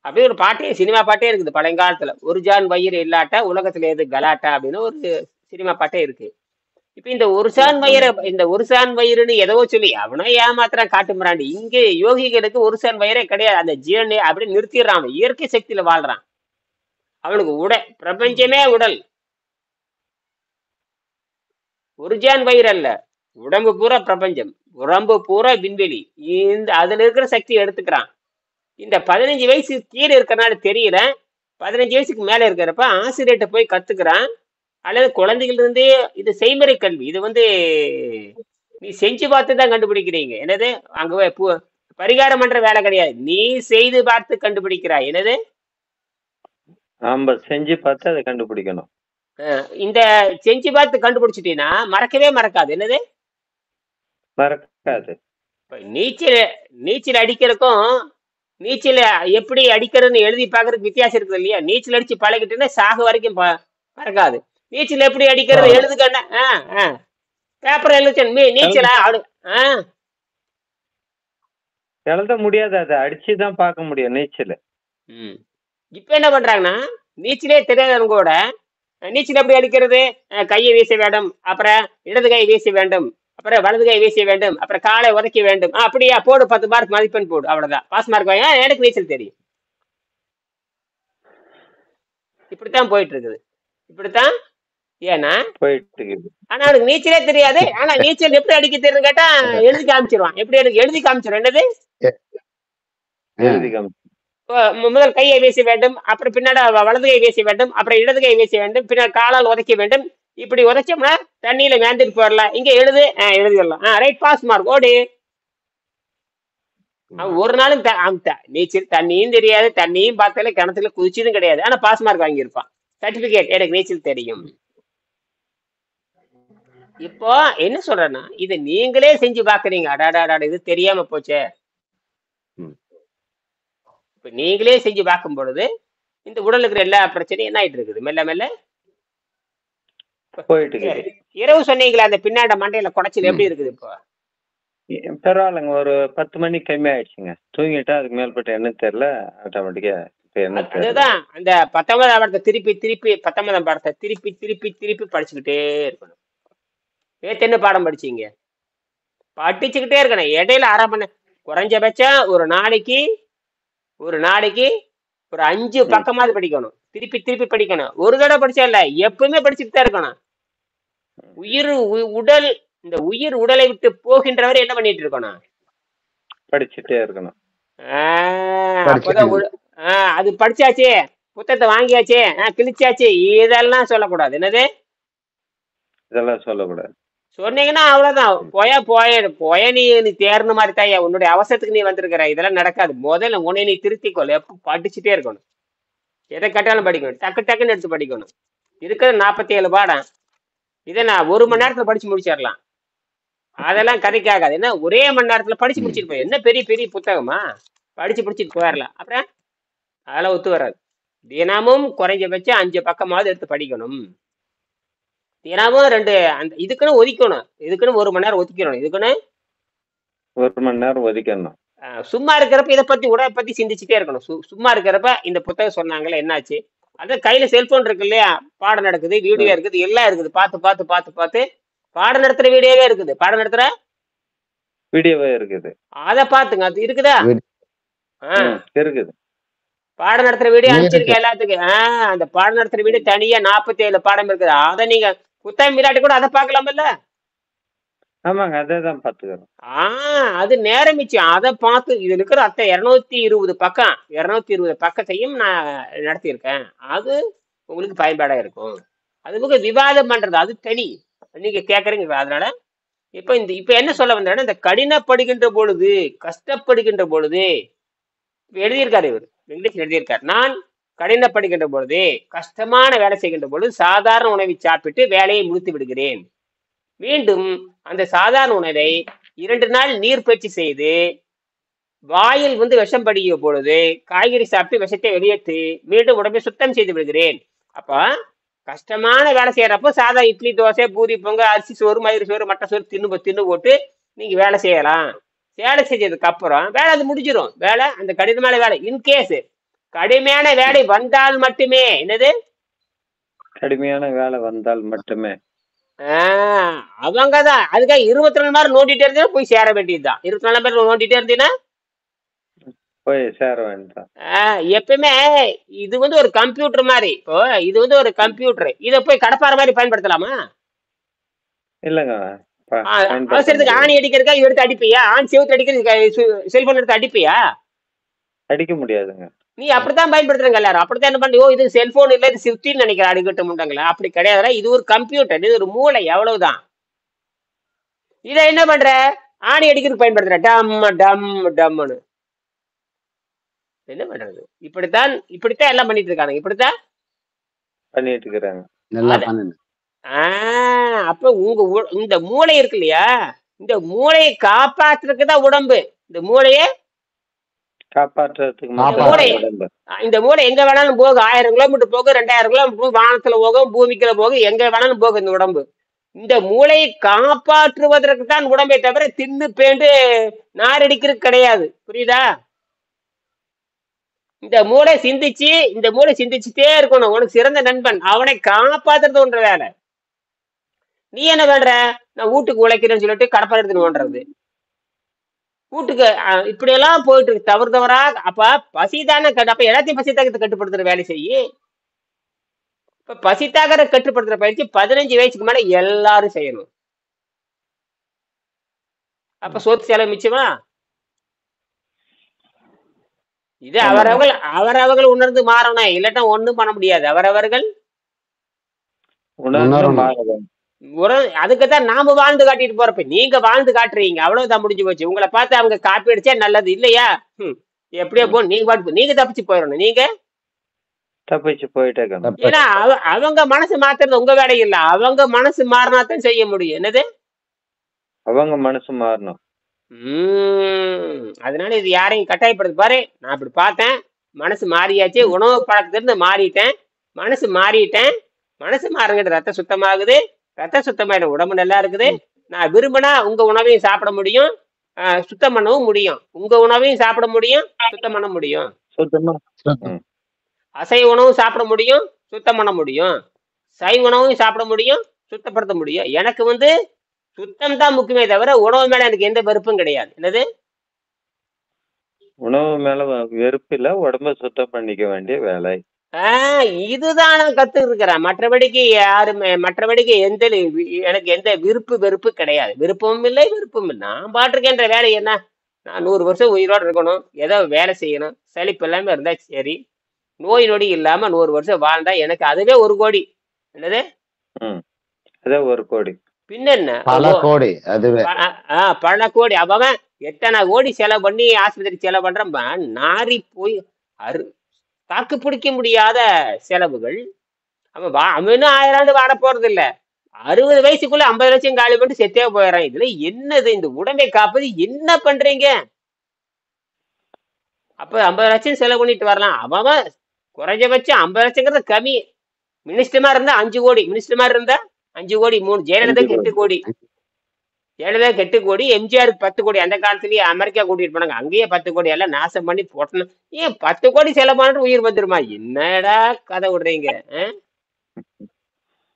அப்படி ஒரு பாட்டே, சினிமா பாட்டே இருக்குது பழங்காலத்துல. ஒரு ஜான் வயிறு இல்லாட்டா உலகத்துல ஏது கலாட்டா அப்படின்னு ஒரு சினிமா பாட்டே இருக்கு. இப்ப இந்த ஒரு சான் வயிறுன்னு எதவோ சொல்லி அவனோ ஏமாத்திரம் காட்டுறான். இங்க யோகிகளுக்கு ஒரு சான் வயிறே கிடையாது. அந்த ஜீவனை அப்படி நிறுத்திடுறான். அவன் இயற்கை சக்தியில வாழ்றான். அவனுக்கு பிரபஞ்சமே உடல். ஒரு ஜான் வயிறு அல்ல, உடம்பு பூரா பிரபஞ்சம், உடம்பு பூரா விண்வெளி. அதுல இருக்கிற சக்தி எடுத்துக்கிறான். இந்த 15 வயசு கீழே இருக்கிறனால தெரியல, 15 வயசுக்கு மேல இருக்கிறப்ப ஆசிரியர்கிட்ட போய் கத்துக்கிறான். அல்லது குழந்தைகள் இருந்தே இது செய்முறை கல்வி. இது நீ செஞ்சு பார்த்து தான் கண்டுபிடிக்கிறீங்க. என்னது அங்க பரிகாரம் பண்ற வேலை கிடையாது, நீ செய்து பார்த்து கண்டுபிடிக்கிறாய். என்னது நாம செஞ்சு பார்த்து அதை கண்டுபிடிக்கணும். இந்த செஞ்சு பார்த்து கண்டுபிடிச்சிட்டீங்கன்னா மறக்கவே மறக்காது. என்னது மறக்காது. நீச்சல் அடிக்கிறதுக்கும் நீச்சல் எப்படி அடிக்கிறதுன்னு எழுதி பாக்குறதுக்கு வித்தியாசம் இருக்குது இல்லையா? நீச்சல் அடிச்சு பழகிட்டேன்னா சாக வரைக்கும் மறக்காது. நீச்சல் எப்படி அடிக்கிறது எழுதுக்கண்ண பேப்பர் எழுத நீச்சலா எழுத முடியாது, அதை அடிச்சுதான் பார்க்க முடியும் நீச்சல். இப்ப என்ன பண்றாங்கன்னா, நீச்சலே தெரியாதவங்க கூட நீச்சல் எப்படி அடிக்கிறது, கையை வீச வேண்டும், அப்புறம் இடது கை வீச வேண்டும், அப்புறம் வலது கை வீச வேண்டும், அப்புறம் காலை உதைக்க வேண்டும். அப்படியா, போடு 10 மார்க் மதிப்பெண் போடு, அவ்வளவுதான் பாஸ் மார்க் வாங்க. எனக்கு நீச்சல் தெரியும். இப்படித்தான் போயிட்டு இருக்குது. இப்படித்தான் ஏன்னா போயிட்டு இருக்குது. ஆனா அவனுக்கு நீச்சலே தெரியாது. ஆனா நீச்சல் எப்படி அடிக்க தெரியும் கேட்டா எழுதி காமிச்சிருவான். எப்படி எழுதி காமிச்சிடும். என்னது எழுதி காமிச்சு முதல் கையை வீச வேண்டும், அப்புறம் பின்னாடி வலது கை வீச வேண்டும், அப்புறம் இடது கை வீச வேண்டும், பின்னாடி காலால் உதைக்க வேண்டும். இப்படி உதைச்சோம்னா தண்ணியில வேந்துட்டு போயிடலாம். இங்க எழுதிடலாம். ரைட், பாஸ் மார்க், ஓடி. அவன் ஒரு நாளும் நீச்சல் தண்ணியும் தெரியாது, தண்ணியும் பார்த்தாலே கிணத்துல குதிச்சதும் கிடையாது. ஆனா பாஸ் மார்க் வாங்கியிருப்பான். சர்டிபிகேட், எனக்கு நீச்சல் தெரியும். இப்போ என்ன சொல்றேன்னா, இதை நீங்களே செஞ்சு பாக்குறீங்க. அடாடா, இது தெரியாம போச்சே. இப்ப நீங்களே செஞ்சு பார்க்கும் பொழுது இந்த உடல் இருக்கிற எல்லா பிரச்சனையும் என்ன ஆயிட்டு இருக்குது, மெல்ல மெல்ல போயிட்டு. இரவு சொன்னீங்களா, அந்த பின்னாடி மண்டையில குடைச்சல் எப்படி இருக்குது இப்போ? பரவாயில்லைங்க, ஒரு 10 மணி கம்மி ஆயிடுச்சுங்க. தூங்கிட்டா அதுக்கு மேல்பட்ட என்ன தெரியல, ஆட்டோமேட்டிக்கா. அதுதான் அந்த 19ஆம் படத்தை திருப்பி 19ஆம் படத்தை திருப்பி படிச்சுக்கிட்டே இருக்கணும். என்ன பாடம் படிச்சீங்க? படிச்சுக்கிட்டே இருக்கணும். இடையில அரை மணி, குறைஞ்சபட்சம் ஒரு நாளைக்கு ஒரு 5 பக்கமாவது படிக்கணும். திருப்பி படிக்கணும். ஒரு தடவை படிச்சா இல்ல, எப்பவுமே படிச்சுட்டு தான் இருக்கணும். இந்த உயிர் உடலை விட்டு போகின்றவரை என்ன பண்ணிட்டு இருக்கணும்? படிச்சுட்டே இருக்கணும். அப்பதான் அது படிச்சாச்சு, புத்தகத்தை வாங்கியாச்சு, கிழிச்சாச்சு, இதெல்லாம் சொல்லக்கூடாது. என்னது இதெல்லாம் சொல்லக்கூடாது. சொன்னீங்கன்னா அவ்வளவுதான். போய நீ தேர்ந்த மாதிரி தாயா, உன்னுடைய அவசரத்துக்கு நீ வந்திருக்கிற. இதெல்லாம் நடக்காது. முதல்ல உன்னை நீ திருத்திக்கொள்ள. எப்ப படிச்சுட்டே இருக்கணும். எதை கட்டாலும் படிக்கணும். டக்குன்னு எடுத்து படிக்கணும். இருக்கிற 47 பாடம், இதை நான் 1 மணி நேரத்துல படிச்சு முடிச்சிடலாம். அதெல்லாம் கதைக்காகாது. என்ன ஒரே மணி நேரத்துல படிச்சு முடிச்சிட்டு போய் என்ன பெரிய புத்தகமா? படிச்சு முடிச்சுட்டு போயிடலாம். அப்புறம் அதெல்லாம் ஒத்து வராது. தினமும் குறைஞ்சபட்சம் 5 பக்கமாவது எடுத்து படிக்கணும். தினமும் 2 இதுக்குன்னு ஒதுக்கணும். இதுக்குன்னு 1 மணி நேரம் ஒதுக்கணும். இதுக்குன்னு 1 மணி நேரம் ஒதுக்கணும். சும்மா இருக்கிறப்ப இதை பத்தி உடலை பத்தி சிந்திச்சுட்டே இருக்கணும். சும்மா இருக்கிறப்ப இந்த புத்தகம் சொன்னாங்களே என்னாச்சு, அதான் கையில செல்போன் இருக்கு இல்லையா, பாடம் நடக்குது, வீடியோ இருக்குது, எல்லாம் இருக்குது. பார்த்து பாடம் நடத்துற வீடியோவே இருக்குது. பாடம் நடத்துற வீடியோவே இருக்குது. அத பாத்துங்க. அது இருக்குதா? இருக்குது. பாடம் நடத்துற வீடியோ அனுப்பிச்சிருக்கேன் எல்லாத்துக்கும். அந்த பாடம் நடத்துற வீடியோ தனியா 47 பாடம் இருக்குது. அதை நீங்க புத்தகம் மீறாட்டி கூட அதை பார்க்கலாம்ல. ஆமாங்க, அதேதான் பாத்துக்கிறோம். அது நேரம் மிச்சம். அதை பார்த்து இதுல இருக்கிற 220 பக்கம் 220 பக்கத்தையும் நான் நடத்தியிருக்கேன். அது உங்களுக்கு பயன்பாடா இருக்கும். அது போக விவாதம் பண்றது அது தனி, நீங்க கேக்குறீங்க. அதனால இப்ப என்ன சொல்ல வந்தேன்னா, இந்த கடினப்படுகின்ற பொழுது, கஷ்டப்படுகின்ற பொழுது, எழுதியிருக்காரு இவர், இங்கிலீஷ் எழுதியிருக்காரு. நான் கடினப்படுகின்ற பொழுது, கஷ்டமான வேலை செய்கின்ற பொழுது சாதாரண உணவை சாப்பிட்டு வேலையை முடித்து விடுகிறேன். மீண்டும் அந்த சாதாரண உணவை 2 நாள் நீர் பயிற்சி செய்து வாயில் விஷம் படிய பொழுது காய்கறி சாப்பிட்டு விஷத்தை வெளியேற்றி மீண்டும் உடம்பை சுத்தம் செய்து விடுகிறேன். அப்ப கஷ்டமான வேலை செய்யறப்போ சாதா இட்லி தோசை பூரி பொங்க அரிசி சோறு மயிறு சோறு மட்டை சோறு தின்னு போட்டு நீங்க வேலை செய்யலாம். வேலை செஞ்சதுக்கு அப்புறம் வேலை அது முடிஞ்சிடும். வேலை அந்த கடினமான வேலை இன்கேஸ் கடுமையான வேலை வந்தால் மட்டுமே என்னது கடுமையான வேலை வந்தால் மட்டுமே அவங்கதான் அதுக்காக 24 மணி நேரம் நோண்டிட்டே இருந்தீங்கன்னா போய் சேர வேண்டியதுதான். 24 மணி நேரம் நோண்டிட்டே இருந்தீங்கன்னா போய் சேர வேண்டாம். எப்பவுமே இது ஒரு கம்ப்யூட்டர் மாதிரி. இப்போ இது ஒரு கம்ப்யூட்டர். இதை போய் கடப்பாற மாதிரி பயன்படுத்தலாமா? இல்லங்க, அவசரத்துக்கு ஆணி அடிக்கிறதுக்கா எடுத்து அடிப்பியா? ஆண் செவுத்து அடிக்கிறது செல்போன் எடுத்து அடிப்பியா? அடிக்க முடியாதுங்க. நீ அப்படித்தான் பயன்படுத்துறங்க எல்லாரும். அப்படித்தான் என்ன பண்ணி இது செல்போன் இல்ல இது சிப்டின்னு நினைக்கிறேன் அடிக்கட்ட முண்டங்களா. அப்படி கிடையாது. இது ஒரு கம்ப்யூட்டர், இது ஒரு மூளை, எவ்வளவுதான். இதை என்ன பண்ற? ஆணி அடிக்கிறதுக்கு பயன்படுத்துற டம் டம் டம்னு. என்ன பண்றது? இப்படித்தான் எல்லாம் பண்ணிட்டு இருக்காங்க. இப்படித்தான் பண்ணிட்டு இருக்கிறாங்க. அப்ப இந்த மூளை இருக்கு இல்லையா, இந்த மூளையை காப்பாற்றுறதுக்கு தான் உடம்பு. இந்த மூளையை காப்பாற்றுறதுக்கு இந்த மூளை எங்க வேணாலும் போகும். 1000 கிலோமீட்டர் போகும், 2000 கிலோமீட்டர் வானத்துல போகும், பூமிக்குள்ள போகும், எங்க வேணாலும் போகும் இந்த உடம்பு. இந்த மூளையை காப்பாற்றுவதற்கு தான் உடம்பை தவிர தின்னு பேண்டு நாரடிக்கிறது கிடையாது. புரியுதா? இந்த மூளை சிந்திச்சுட்டே இருக்கணும். உனக்கு சிறந்த நண்பன், அவனை காப்பாத்துறது ஒன்ற வேலை. நீ என்ன பண்ற? நான் வீட்டுக்கு உழைக்கிறேன்னு சொல்லிட்டு கடப்பாறை எடுத்துன்னு ஓடுறது. வீட்டுக்கு இப்படி எல்லாம் போயிட்டு இருக்கு தவறா. அப்ப பசிதானே அப்ப எல்லாத்தையும் பசித்தாகத்தை கட்டுப்படுத்துற வேலை செய்யி. இப்ப பசித்தாகரை கட்டுப்படுத்துற பயிற்சி 15 வயசுக்கு மேல எல்லாரும் செய்யணும். அப்ப சொத்து செலவு மிச்சமா? இது அவரவர்கள் உணர்ந்து மாறணும். இல்லாட்டா ஒண்ணும் பண்ண முடியாது. அவரவர்கள் அதுக்குதான் நாம வாழ்ந்து காட்டிட்டு போறப்ப நீங்க வாழ்ந்து காட்டுறீங்க, அவ்வளவுதான், முடிஞ்சு போச்சு. உங்களை பார்த்து அவங்க காப்பி அடிச்சா நல்லது இல்லையா? எப்படியோ போ, நீங்க தப்பிச்சு போயிடணும். நீங்க தப்பிச்சு போயிட்டே. ஏன்னா அவங்க மனசு மாத்துறது உங்க வேலை இல்ல. அவங்க மனசு மாறினாத்தான் செய்ய முடியும். என்னது? அவங்க மனசு மாறணும். அதனால இது யாரையும் கட்டாயப்படுத்து. பாரு, நான் அப்படி பார்த்தேன், மனசு மாறியாச்சு, உணவு பழக்கத்திலிருந்து மாறிட்டேன், மனசு மாறிட்டேன். மனசு மாறுங்கிட்ட ரத்தம் சுத்தமாகுது, ரத்தம் சுத்தமாயிட உடம்பு நல்லா இருக்குது. நான் விரும்பினா உங்க உணவையும் சாப்பிட முடியும், சுத்தம் பண்ணவும் முடியும். உங்க உணவையும் சாப்பிட முடியும், சுத்தம் பண்ண முடியும். அசைவ உணவும் சாப்பிட முடியும், சுத்தம் பண்ண முடியும். சைவ உணவும் சாப்பிட முடியும், சுத்தப்படுத்த முடியும். எனக்கு சுத்தம் தான் முக்கியமே தவிர உணவு மேல எனக்கு எந்த வெறுப்பும் கிடையாது. என்னது? உணவு மேல வெறுப்பு இல்ல, உடம்ப சுத்தம் பண்ணிக்க வேண்டிய வேலை. இதுதான் நான் கத்து இருக்கிறேன். மற்றபடிக்கு எனக்கு எந்த வெறுப்பு கிடையாது. விருப்பமும் இல்லை, வெறுப்பும் இல்லை. நான் பாட்டுருக்கேன்ற வேலை என்ன? நான் 100 வருஷம் உயிரோடு இருக்கணும், ஏதோ வேலை செய்யணும், செழிப்பு இல்லாம இருந்தா சரி, நோய் நொடி இல்லாம 100 வருஷம் வாழ்ந்தா எனக்கு அதுவே 1 கோடி. என்னது? அதே 1 கோடி. பின்ன பல கோடி. அதுவே பல கோடி. அவன் எத்தனை கோடி செலவு பண்ணி ஆஸ்பத்திரி செலவு பண்றான். நாரி போய் தாக்கு பிடிக்க முடியாத செலவுகள். அவன் 1000 ஆண்டு வாட போறது இல்ல. 60 வயசுக்குள்ள 50 லட்சம் காலி பண்ணிட்டு செத்தே போயிடறான். இதுல என்னது? இந்த உடம்பை காப்பது என்ன பண்றீங்க? அப்ப 50 லட்சம் செலவு பண்ணிட்டு வரலாம். அவன் குறைஞ்சபட்சம் 50 லட்சங்கிறது கம்மி. மினிஸ்டர் இருந்தா 5 கோடி, மினிஸ்டர் மாதிரி இருந்தா 5 கோடி. 3 ஜெயலலிதாக்கு 8 கோடி, ஜெயலலிதாக்கு 8 கோடி, எம்ஜிஆருக்கு 10 கோடி. அந்த காலத்துலயே அமெரிக்கா கூட்டிட்டு போனாங்க, அங்கேயே 10 கோடி எல்லாம் நாசம் பண்ணி போட்டணும். ஏன் 10 கோடி செலவு பண்ணிட்டு உயிர் வந்துருமா? என்னடா கதை விடுறீங்க?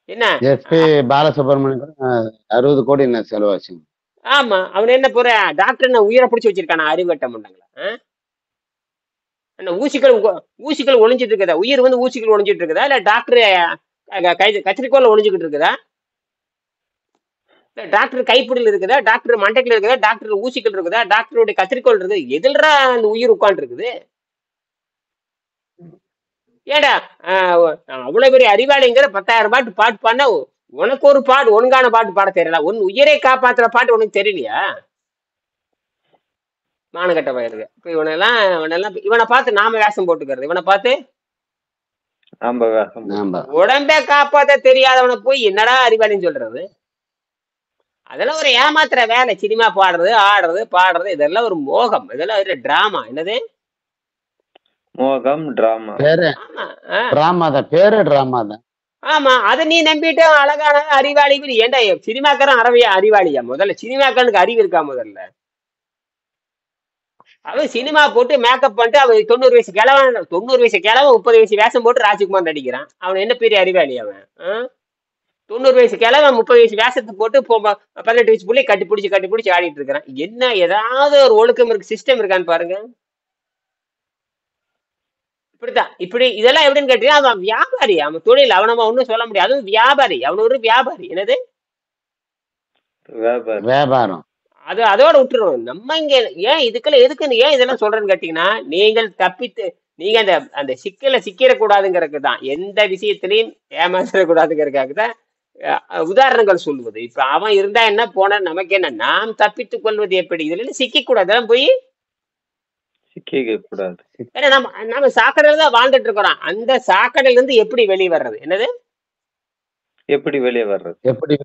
என்ன எஸ்பி பாலசுப்ரமணியம் 60 கோடி என்ன செலவாச்சு? ஆமா, அவன் என்ன போற டாக்டர் என்ன உயிரை பிடிச்சி வச்சிருக்கானா? அறிவட்ட மாட்டாங்களா? ஊசிகள் ஒளிஞ்சிட்டு இருக்குதா? உயிர் ஊசிகள் ஒளிஞ்சிட்டு இருக்குதா? இல்ல டாக்டர் கத்திரிக்கோல ஒளிஞ்சுக்கிட்டு இருக்குதா? டாக்டர் கைப்பிடியில் இருக்குதா? டாக்டர் மண்டைக்குல இருக்குதா? டாக்டர் ஊசிகள் இருக்குதா? டாக்டருடைய கத்திரிக்கோள் இருக்குது? எதில்ரா அந்த உயிர் உட்காந்து இருக்குது? ஏடா அவ்வளவு பெரிய அறிவாளிங்கிற 10,000 பாட்டு பாடினா உனக்கு ஒரு பாட்டு ஒழுங்கான பாட்டு பாட தெரியல. உயிரை காப்பாத்துற பாட்டு உனக்கு தெரியலையா? மானகட்ட பயிருக்கு. இப்ப இவனை பார்த்து நாம வேஷம் போட்டுக்கிறது. இவனை பார்த்து உடம்பை காப்பாத்த தெரியாதவனை போய் என்னடா அறிவாளின்னு சொல்றது? அதெல்லாம் ஒரு ஏமாத்துற வேலை. சினிமா பாடுறது, ஆடுறது, பாடுறது, இதெல்லாம் ஒரு மோகம். இதெல்லாம் ஒரு டிராமா. என்னது? மோகம் டிராமா. பேரு ஆமா. ஆ, டிராமா தான், பேரு டிராமா தான். ஆமா. அத நீ நம்பிட்டு அழகான அறிவாளி ஏன்டா சினிமாக்காரன் அறிவாளியா? முதல்ல சினிமாக்காரனுக்கு அறிவு இருக்கா முதல்ல? அவன் சினிமா போட்டு மேக்கப் பண்ணிட்டு அவன் 90 வயசு கிழவன், 90 வயசு கிழவன் 30 வயசு வேஷம் போட்டு ராஜ்குமார் நடிக்கிறான். அவன் என்ன பெரிய அறிவாளி அவன்? ஆ? 90 வயசு கிழவன் 30 வயசு வேஷத்தை போட்டு 18 வயசு புள்ளி கட்டி பிடிச்சி ஆடிட்டு இருக்கிறான். என்ன ஏதாவது ஒரு ஒழுக்கம் இருக்கு, சிஸ்டம் இருக்கான்னு பாருங்க. இப்படித்தான். இப்படி இதெல்லாம் எப்படின்னு கேட்டீங்கன்னா, அவன் வியாபாரி. அவன் தொழில் அவனமா ஒன்றும் சொல்ல முடியாது. அதுவும் வியாபாரி. அவன் ஒரு வியாபாரி. என்னது? வியாபாரம். வியாபாரம். அதோட விட்டுருவோம். நம்ம இங்க ஏன் எதுக்குன்னு ஏன் இதெல்லாம் சொல்றேன்னு கேட்டீங்கன்னா, நீங்கள் தப்பித்து நீங்க அந்த அந்த சிக்கல சிக்கிடக்கூடாதுங்கிறதுக்கு தான். எந்த விஷயத்திலையும் ஏமாற்றக்கூடாதுங்கிறதுக்காக தான் உதாரணங்கள் சொல்லுவது. இப்ப அவன் இருந்தா என்ன, போனா நமக்கு என்ன? நாம் தப்பித்துக் கொள்வது எப்படி? இதுல சிக்க கூடாது. அதெல்லாம் போய் சிக்கிக்க கூடாது. ஏன்னா நம்ம சாக்கடையில தான் வாழ்ந்துட்டு இருக்கிறோம். அந்த சாக்கடையில இருந்து எப்படி வெளியே வர்றது? என்னது? எப்படி வெளியே வர்றது? எப்படி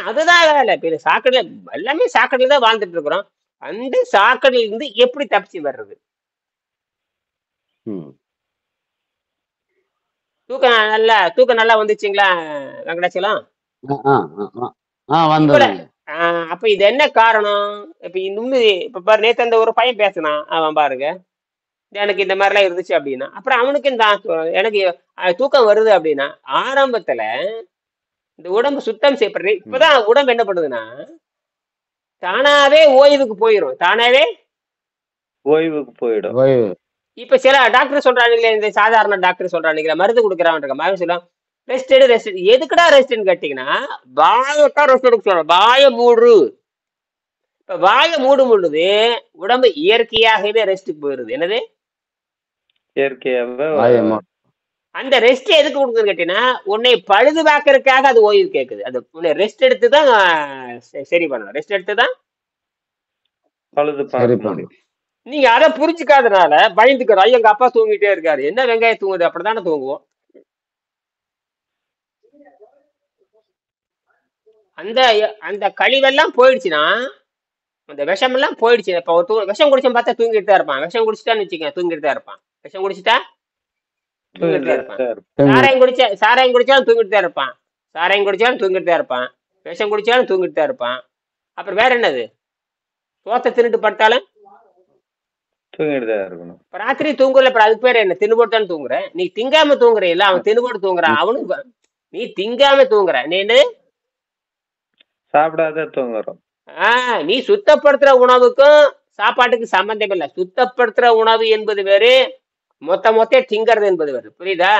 அதுதான் வேலை. இப்ப சாக்கடையில எல்லாமே சாக்கடையில தான் வாழ்ந்துட்டு இருக்கிறோம். அந்த சாக்கடையில இருந்து எப்படி தப்பிச்சு வர்றது? ம். தூக்கம் நல்லா வந்துச்சுங்களா வெங்கடாச்சலம்? ஆ, ஆ, ஆ, ஆ, வந்ததுங்க. அப்ப இது என்ன காரணம்? இப்ப இன்னும் இப்ப பாரு, நேத்து அந்த ஒரு பையன் பேசினான். அவன் பாருங்க, எனக்கு இந்த மாதிரிலாம் இருந்துச்சு அப்படின்னா, அப்புறம் அவனுக்கு எனக்கு தூக்கம் வருது அப்படின்னா, ஆரம்பத்துல இந்த உடம்பு சுத்தம் செய்யப்படுறது. இப்பதான் உடம்பு என்ன பண்ணுதுன்னா, தானாவே ஓய்வுக்கு போயிடும். தானாவே ஓய்வுக்கு போயிடும். ஓய்வு. இப்ப சில டாக்டர் சொல்றானுங்களே, இந்த சாதாரண டாக்டர் சொல்றானுங்களே, மருந்து கொடுக்குறான் மாதிரி சொல்லுவான், ரெஸ்ட். எதுக்குடா ரெஸ்ட்னு கேட்டீங்கன்னா, வாயத்தான் ரெஸ்ட் எடுக்க சொல்றோம். வாய மூடு. இப்ப வாய மூடும் பொழுது உடம்பு இயற்கையாகவே ரெஸ்ட்டுக்கு போயிருது. என்னது? இயற்கையாவே அந்த ரெஸ்ட் எதுக்கு கொடுக்குதுன்னு கேட்டீங்கன்னா, உன்னை பழுது பார்க்கறதுக்காக அது ஓய்வு கேட்குது. அது உன்னை ரெஸ்ட் எடுத்து தான் சரி பண்ணணும். ரெஸ்ட் எடுத்து தான் பழுது சரி பார்க்க முடியும். நீங்க அதை புரிஞ்சுக்காதனால பயந்துக்கிறோம். ஐயோ, எங்க அப்பா தூங்கிட்டே இருக்காரு, என்ன வெங்காயம் தூங்குது, அப்படித்தானே தூங்குவோம். அந்த அந்த கழிவெல்லாம் போயிடுச்சுன்னா, அந்த விஷமெல்லாம் போயிடுச்சு. இப்போ விஷம் குடிச்சோம் பார்த்தா தூங்கிட்டு தான் இருப்பான். விஷம் குடிச்சிட்டான்னு வச்சுக்கேன், தூங்கிட்டு தான் இருப்பான். விஷம் குடிச்சிட்டா தூங்கிட்டு தான் இருப்பான். சாராயம் குடிச்சாலும் தூங்கிட்டு தான் இருப்பான். சாராயம் குடிச்சாலும் தூங்கிட்டு தான் இருப்பான். விஷம் குடிச்சாலும் தூங்கிட்டு தான் இருப்பான். அப்புறம் வேற என்னது? சோத்தை தின்னுட்டு படுத்தாலும் தூங்கிட்டு தான் இருக்கணும். இப்ப ராத்திரி தூங்குறல, அப்புறம் அதுக்கு பேர் என்ன? தின்னுபோட்டு தான் தூங்குற. நீ திங்காம தூங்குற இல்ல, அவன் தின்னுபோட்டு தூங்குறான். அவனுக்கு நீ திங்காம தூங்குற. நீ சாப்பிடாத தூங்குறோம். நீ சுத்தப்படுத்துற உணவுக்கும் சாப்பாட்டுக்கு சம்பந்தம் இல்லை. சுத்தப்படுத்துற உணவு என்பது வேறு, மொத்த திங்கிறது என்பது வேறு. புரியுதா?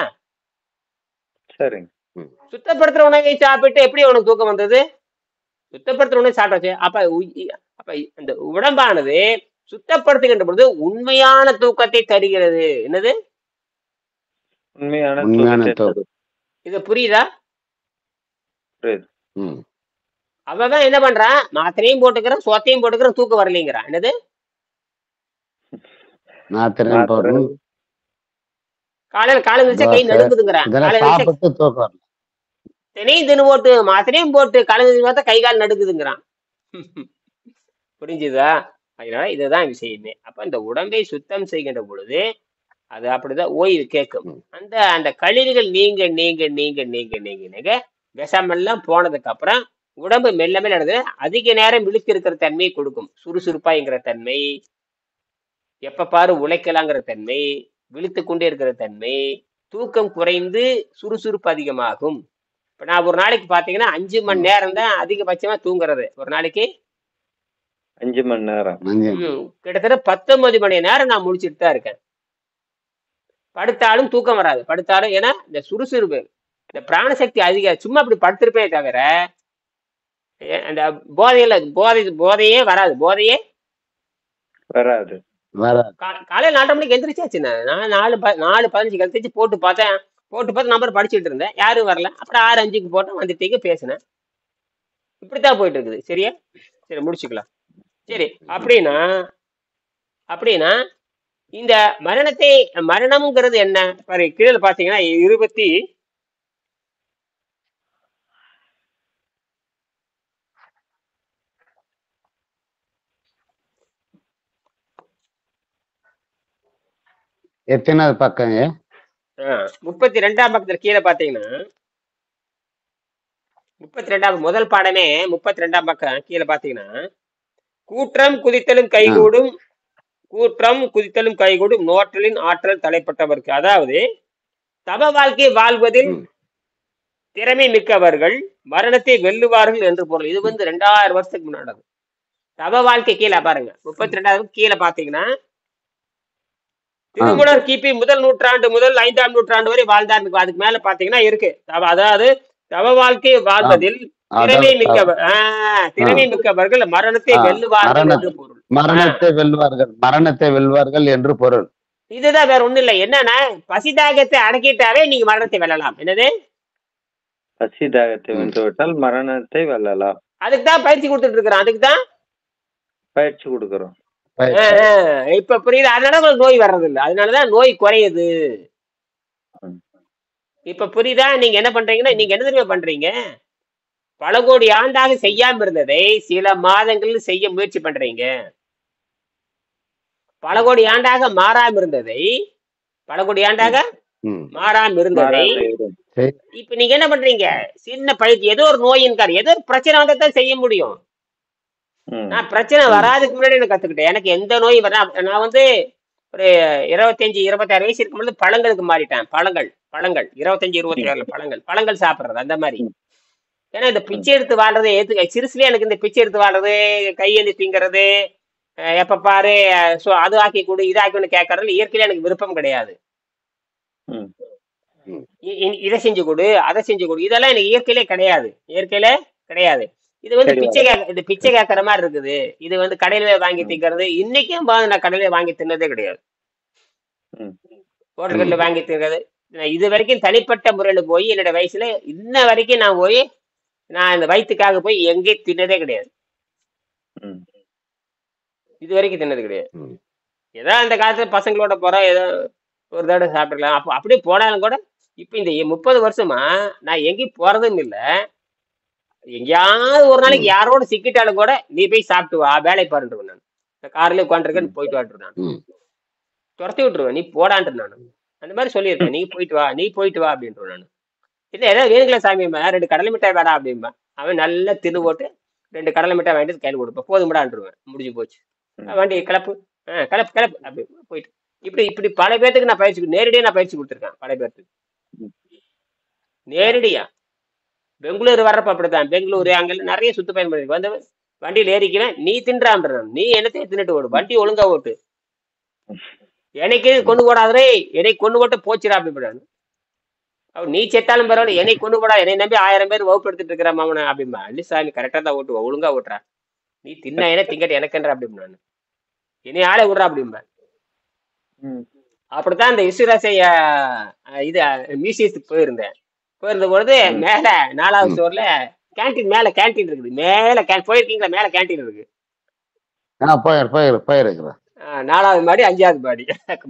சரிங்க. சுத்தப்படுத்துற உணவை சாப்பிட்டு எப்படி உனக்கு தூக்கம் வந்தது? சுத்தப்படுத்துற உணவை சாப்பிட்டாச்சு. அப்ப இந்த உடம்பானது சுத்தப்படுத்துகின்ற பொழுது உண்மையான தூக்கத்தை தருகிறது. என்னது? உண்மையான தூக்கம். இது புரியுதா? புரியுது. அவதான் என்ன பண்றான், மாத்திரையும் போட்டுக்கிறான், சோத்தையும் போட்டுக்கிறான், தூக்கம் வரலைங்கிறான். என்னது? காலையில வச்சா கை நடுக்குதுங்கிறான். தினையும் தின்னு போட்டு மாத்திரையும் போட்டு காலையில பார்த்தா கை கால் நடுக்குதுங்கிறான். புரிஞ்சுதா? அதனால இதுதான் விஷயமே. அப்ப இந்த உடம்பை சுத்தம் செய்கின்ற பொழுது அது அப்படிதான் ஓய்வு கேட்கும். அந்த கழிவுகள் நீங்க நீங்க நீங்க நீங்க நீங்க நீங்க விஷமெல்லாம் போனதுக்கு அப்புறம் உடம்பு மெல்ல மெல்ல அதிக நேரம் விழித்து இருக்கிற தன்மையை கொடுக்கும். சுறுசுறுப்பாங்கிற தன்மை, எப்ப பாரு உழைக்கலாங்கிற தன்மை, விழித்து கொண்டே இருக்கிற தன்மை, தூக்கம் குறைந்து சுறுசுறுப்பு அதிகமாகும். இப்ப நான் ஒரு நாளைக்கு பாத்தீங்கன்னா 5 மணி நேரம் தான் அதிகபட்சமா தூங்குறது. ஒரு நாளைக்கு 5 மணி நேரம். கிட்டத்தட்ட 19 மணி நேரம் நான் முடிச்சுட்டு தான் இருக்கேன். படுத்தாலும் தூக்கம் வராது. படுத்தாலும் ஏன்னா இந்த சுறுசுறுப்பு, இந்த பிராணசக்தி அதிக. சும்மா அப்படி படுத்திருப்பே தவிர அந்த போதையே வராது. போதையே வராது. காலையில 4:30 மணிக்கு எந்திரிச்சாச்சு. நான் 4:15 கழிச்சு போட்டு பார்த்து நம்பர் படிச்சுட்டு இருந்தேன். யாரும் வரல. அப்புறம் 6:05க்கு போட்டேன், வந்துட்டீங்க, பேசினேன். இப்படித்தான் போயிட்டு இருக்குது. சரியா? சரி, முடிச்சுக்கலாம். சரி, அப்படின்னா இந்த மரணம்ங்கிறது என்ன பாரு. கீழே பாத்தீங்கன்னா 20 எத்தனாவது பக்கங்க? 32ஆம் பக்கத்துல கீழே பாத்தீங்கன்னா 32ஆம் முதல் பாடமே 32ஆம் பக்கம் கீழே பாத்தீங்கன்னா கூற்றம் குதித்தலும் ஆ, கைகூடும் நோற்றலின் ஆற்றல் தலைப்பட்டவருக்கு. அதாவது தவ வாழ்க்கை வாழ்வதில் ம், திறமை மிக்கவர்கள் மரணத்தை வெல்லுவார்கள் என்று பொருள். இது 2000 வருஷத்துக்கு முன்னாடி. தவ வாழ்க்கை கீழே பாருங்க 32வது கீழே பாத்தீங்கன்னா ஆ, திருமூலர் கிபி முதல் நூற்றாண்டு முதல் 5ஆம் நூற்றாண்டு வரை வாழ்ந்தார். அதுக்கு மேல பாத்தீங்கன்னா இருக்கு. அதாவது தவ வாழ்க்கை ஆம். வாழ்வதில் அதாவது திறமை மிக்கவர்கள் மரணத்தை வெல்லுவார்கள் என்று பொருள். மரணத்தை வெல்வார்கள் என்று பொருள். இதுதான், வேற ஒண்ணும் இல்லை. என்னன்னா பசிதாகத்தை அடக்கிட்டாவே நீங்க மரணத்தை வெல்லலாம். என்னது? பசி தாகத்தை வென்றுவிட்டால் மரணத்தை வெல்லலாம். அதுக்கு தான் பயிற்சி கொடுத்துட்டு இருக்கிறோம். அதுக்கு தான் பயிற்சி கொடுக்குறோம். இப்ப புரியுது. அதனால உங்களுக்கு நோய் வர்றது இல்லை. அதனாலதான் நோய் குறையுது. ம். இப்ப புரியுதா? நீங்க என்ன பண்றீங்கன்னா, நீங்க என்ன தெரியுமா பண்றீங்க? பல கோடி ஆண்டாக செய்யாம இருந்ததை சில மாதங்களில் செய்ய முயற்சி பண்றீங்க. பல கோடி ஆண்டாக மாறாம இருந்ததை இப்ப நீங்க என்ன பண்றீங்க? சின்ன பயிற்சி, ஏதோ ஒரு நோயின் ஏதோ ஒரு பிரச்சனை வந்தாதான் செய்ய முடியும். நான் பிரச்சனை வராதுக்கு முன்னாடி எனக்கு கத்துக்கிட்டேன். எனக்கு எந்த நோயும் வர, நான் ஒரு 25-26 வயசு இருக்கும் பொழுது பழங்களுக்கு மாறிட்டேன். பழங்கள் 25-26 பழங்கள் சாப்பிடுறது அந்த மாதிரி. ஏன்னா இந்த பிச்சை எடுத்து வாழ்றது சிறுசுலயே எனக்கு இந்த பிச்சை எடுத்து வாழ்றது, கையெழுந்து திங்கிறது, எப்ப பாரு அது ஆக்கி கொடு இது ஆக்கி கேட்கறதுல இயற்கையில எனக்கு விருப்பம் கிடையாது. இதை செஞ்சு கொடு அதை செஞ்சு கொடு இதெல்லாம் எனக்கு இயற்கையிலே கிடையாது. இது பிச்சை கேட்கற மாதிரி இருக்குது. இது கடையில வாங்கி திங்கிறது. இன்னைக்கும் நான் கடையில வாங்கி தின்னதே கிடையாது. ஹோட்டல்கள்ல வாங்கி திங்கிறது. இது வரைக்கும் தனிப்பட்ட முறையில போய் என்னோட வயசுல இன்ன வரைக்கும் நான் இந்த வயிற்றுக்காக போய் எங்கேயும் தின்னதே கிடையாது. இது வரைக்கும் தின்னது கிடையாது. ஏதோ அந்த காலத்துல பசங்களோட போறோம், ஏதோ ஒரு தடவை சாப்பிட்டுக்கலாம். அப்போ அப்படியே போனாலும் கூட இப்ப இந்த 30 வருஷமா நான் எங்கேயும் போறதும் இல்லை. எங்கேயாவது ஒரு நாளைக்கு யாரோட சிக்கிட்டாலும் கூட நீ போய் சாப்பிட்டு வா, வேலை பாருன்றேன். நான் இந்த கார்ல உட்காந்துருக்கேன்னு போயிட்டு வாட்டுருவேன். நான் துரத்தி விட்டுருவேன், நீ போடான்ட்டு. நான் அந்த மாதிரி சொல்லியிருக்கேன், நீ போயிட்டு வா அப்படின்றேன். நான் இல்லை ஏதாவது வேணுங்களா சாமி, 2 கடலை மிட்டாய் வேடா அப்படின்பா. அவன் நல்லா தின்னு போட்டு 2 கடலை மிட்டாய் வாங்கிட்டு கையில் கொடுப்பேன். போதும்டான்ருவேன். முடிஞ்சு போச்சு. வண்டி கிளப்பு அப்படி போயிட்டு இப்படி பல பேர்த்துக்கு நான் நேரடியா பயிற்சி கொடுத்துருக்கேன். பல பேர்த்துக்கு நேரடியா. பெங்களூர் வர்றப்ப அப்படித்தான். பெங்களூரு அங்கெல்லாம் நிறைய சுத்து பயன் பண்ணிருக்கு. வந்து வண்டியில் ஏறிக்கிறேன், நீ தின்றான், நீ என்னத்தையும் தின்னுட்டு ஓடு, வண்டி ஒழுங்கா ஓட்டு, என்னைக்கு கொண்டு போடாதே, என்னை கொண்டு போட்டு போச்சுடா அப்படின்றான். நீ செத்தாலும் பரவாயில்ல, என்னை கொண்டு போடா, என்னை நம்பி 1000 பேர் வகுப்பு எடுத்துட்டு இருக்கிற மாமன அப்படின்பா. அல்லி சாமி கரெக்டா தான் ஓட்டுவா, ஒழுங்கா ஓட்டுறா, நீ தின்ன என்ன திங்கட்டு எனக்குன்ற அப்படின்பா. நான் என்னை ஆளை விடுறா அப்படின்பா. அப்படித்தான் இந்த இசுராசைய இது மியூசியத்துக்கு போயிருந்த பொழுது மேல 4வது ஃப்ளோர்ல கேன்டீன், மேல கேன்டீன் இருக்குது. மேல போயிருக்கீங்களா? மேல கேன்டீன் இருக்கு. போயிருக்கிறேன். 4வது மாடி 5வது மாடி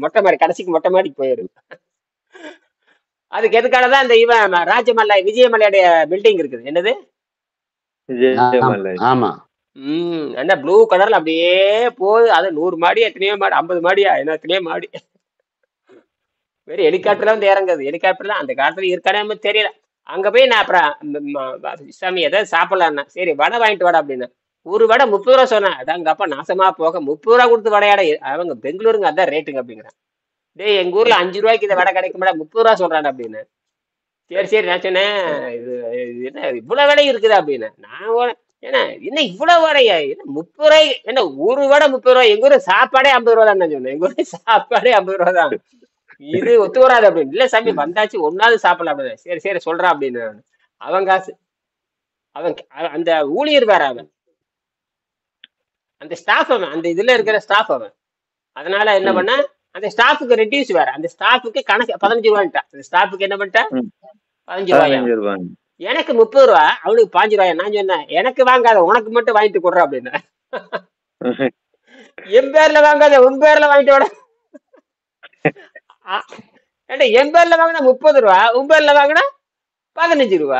மொட்டை மாடி, கடைசிக்கு மொட்டை மாடிக்கு போயிரு. அதுக்கு எதுக்காகதான் இந்த இவன் ராஜமல்லை விஜயமலையுடைய பில்டிங் இருக்குது. என்னது? ஆமா. என்ன ப்ளூ கலர்ல அப்படியே போகுது. அது 100 மாடி, எத்தனையோ மாடி, 50 மாடியா என்ன, எத்தனையோ மாடி. வெறும் ஹெலிகாப்டர்ல வந்து இறங்குது. ஹெலிகாப்டர்ல அந்த காலத்துல இருக்கானே தெரியல. அங்க போய் நான் அப்புறம் சாமி ஏதாவது சாப்பிடலான்னா, சரி வடை வாங்கிட்டு வாடா அப்படின்னு. ஒரு வடை 30 ரூபா சொன்னேன். அதாங்க அப்பா நாசமா போக 30 ரூபா கொடுத்து வடையாட, அவங்க பெங்களூருங்க அதான் ரேட்டுங்க அப்படிங்கிறேன். டேய் எங்க ஊர்ல 5 ரூபாய்க்கு இந்த வடை கிடைக்க மாட்டா, 30 ரூபா சொல்றான் அப்படின்னு. சரி நான் சொன்னேன், இது என்ன இவ்வளவு விலை இருக்குதா அப்படின்னு. நான் என்ன இவ்வளவு வடையா, என்ன 30 ரூபாய், என்ன ஒரு வடை 30 ரூபாய், எங்க ஊரு சாப்பாடே 50 ரூபா தான் சொன்னேன். எங்க ஊரு சாப்பாடே 50 ரூபா தான், இது ஒத்து வராது அப்படின்னு. இல்ல சாமி வந்தாச்சு ஒன்னாவது சாப்பிடலாம் அப்படின்னு. சரி சொல்றான் அப்படின்னு. அவன் காசு, அவன் அந்த ஊழியர் வேற, அவன் அந்த ஸ்டாஃப், அவன் அந்த இதுல இருக்கிற ஸ்டாஃப் அவன். அதனால என்ன பண்ண, அந்த ஸ்டாஃபுக்கு ரெடியூஸ் வேற, அந்த ஸ்டாஃபுக்கு கணக்கு 15 ரூபாய்ட்டான். அந்த ஸ்டாஃபுக்கு என்ன பண்ணிட்டா 15 ரூபாய், எனக்கு 30 ரூபா, அவனுக்கு 5 ரூபாய். நான் சொன்னேன், எனக்கு வாங்காத, உனக்கு மட்டும் வாங்கிட்டு கொடுற அப்படின்னு. என் பேர்ல வாங்காத, உன் பேர்ல வாங்கிட்டு விட. என் பேர்ல வாங்கினா 30 ரூபா, உன் பேர்ல வாங்கினா 15 ரூபா.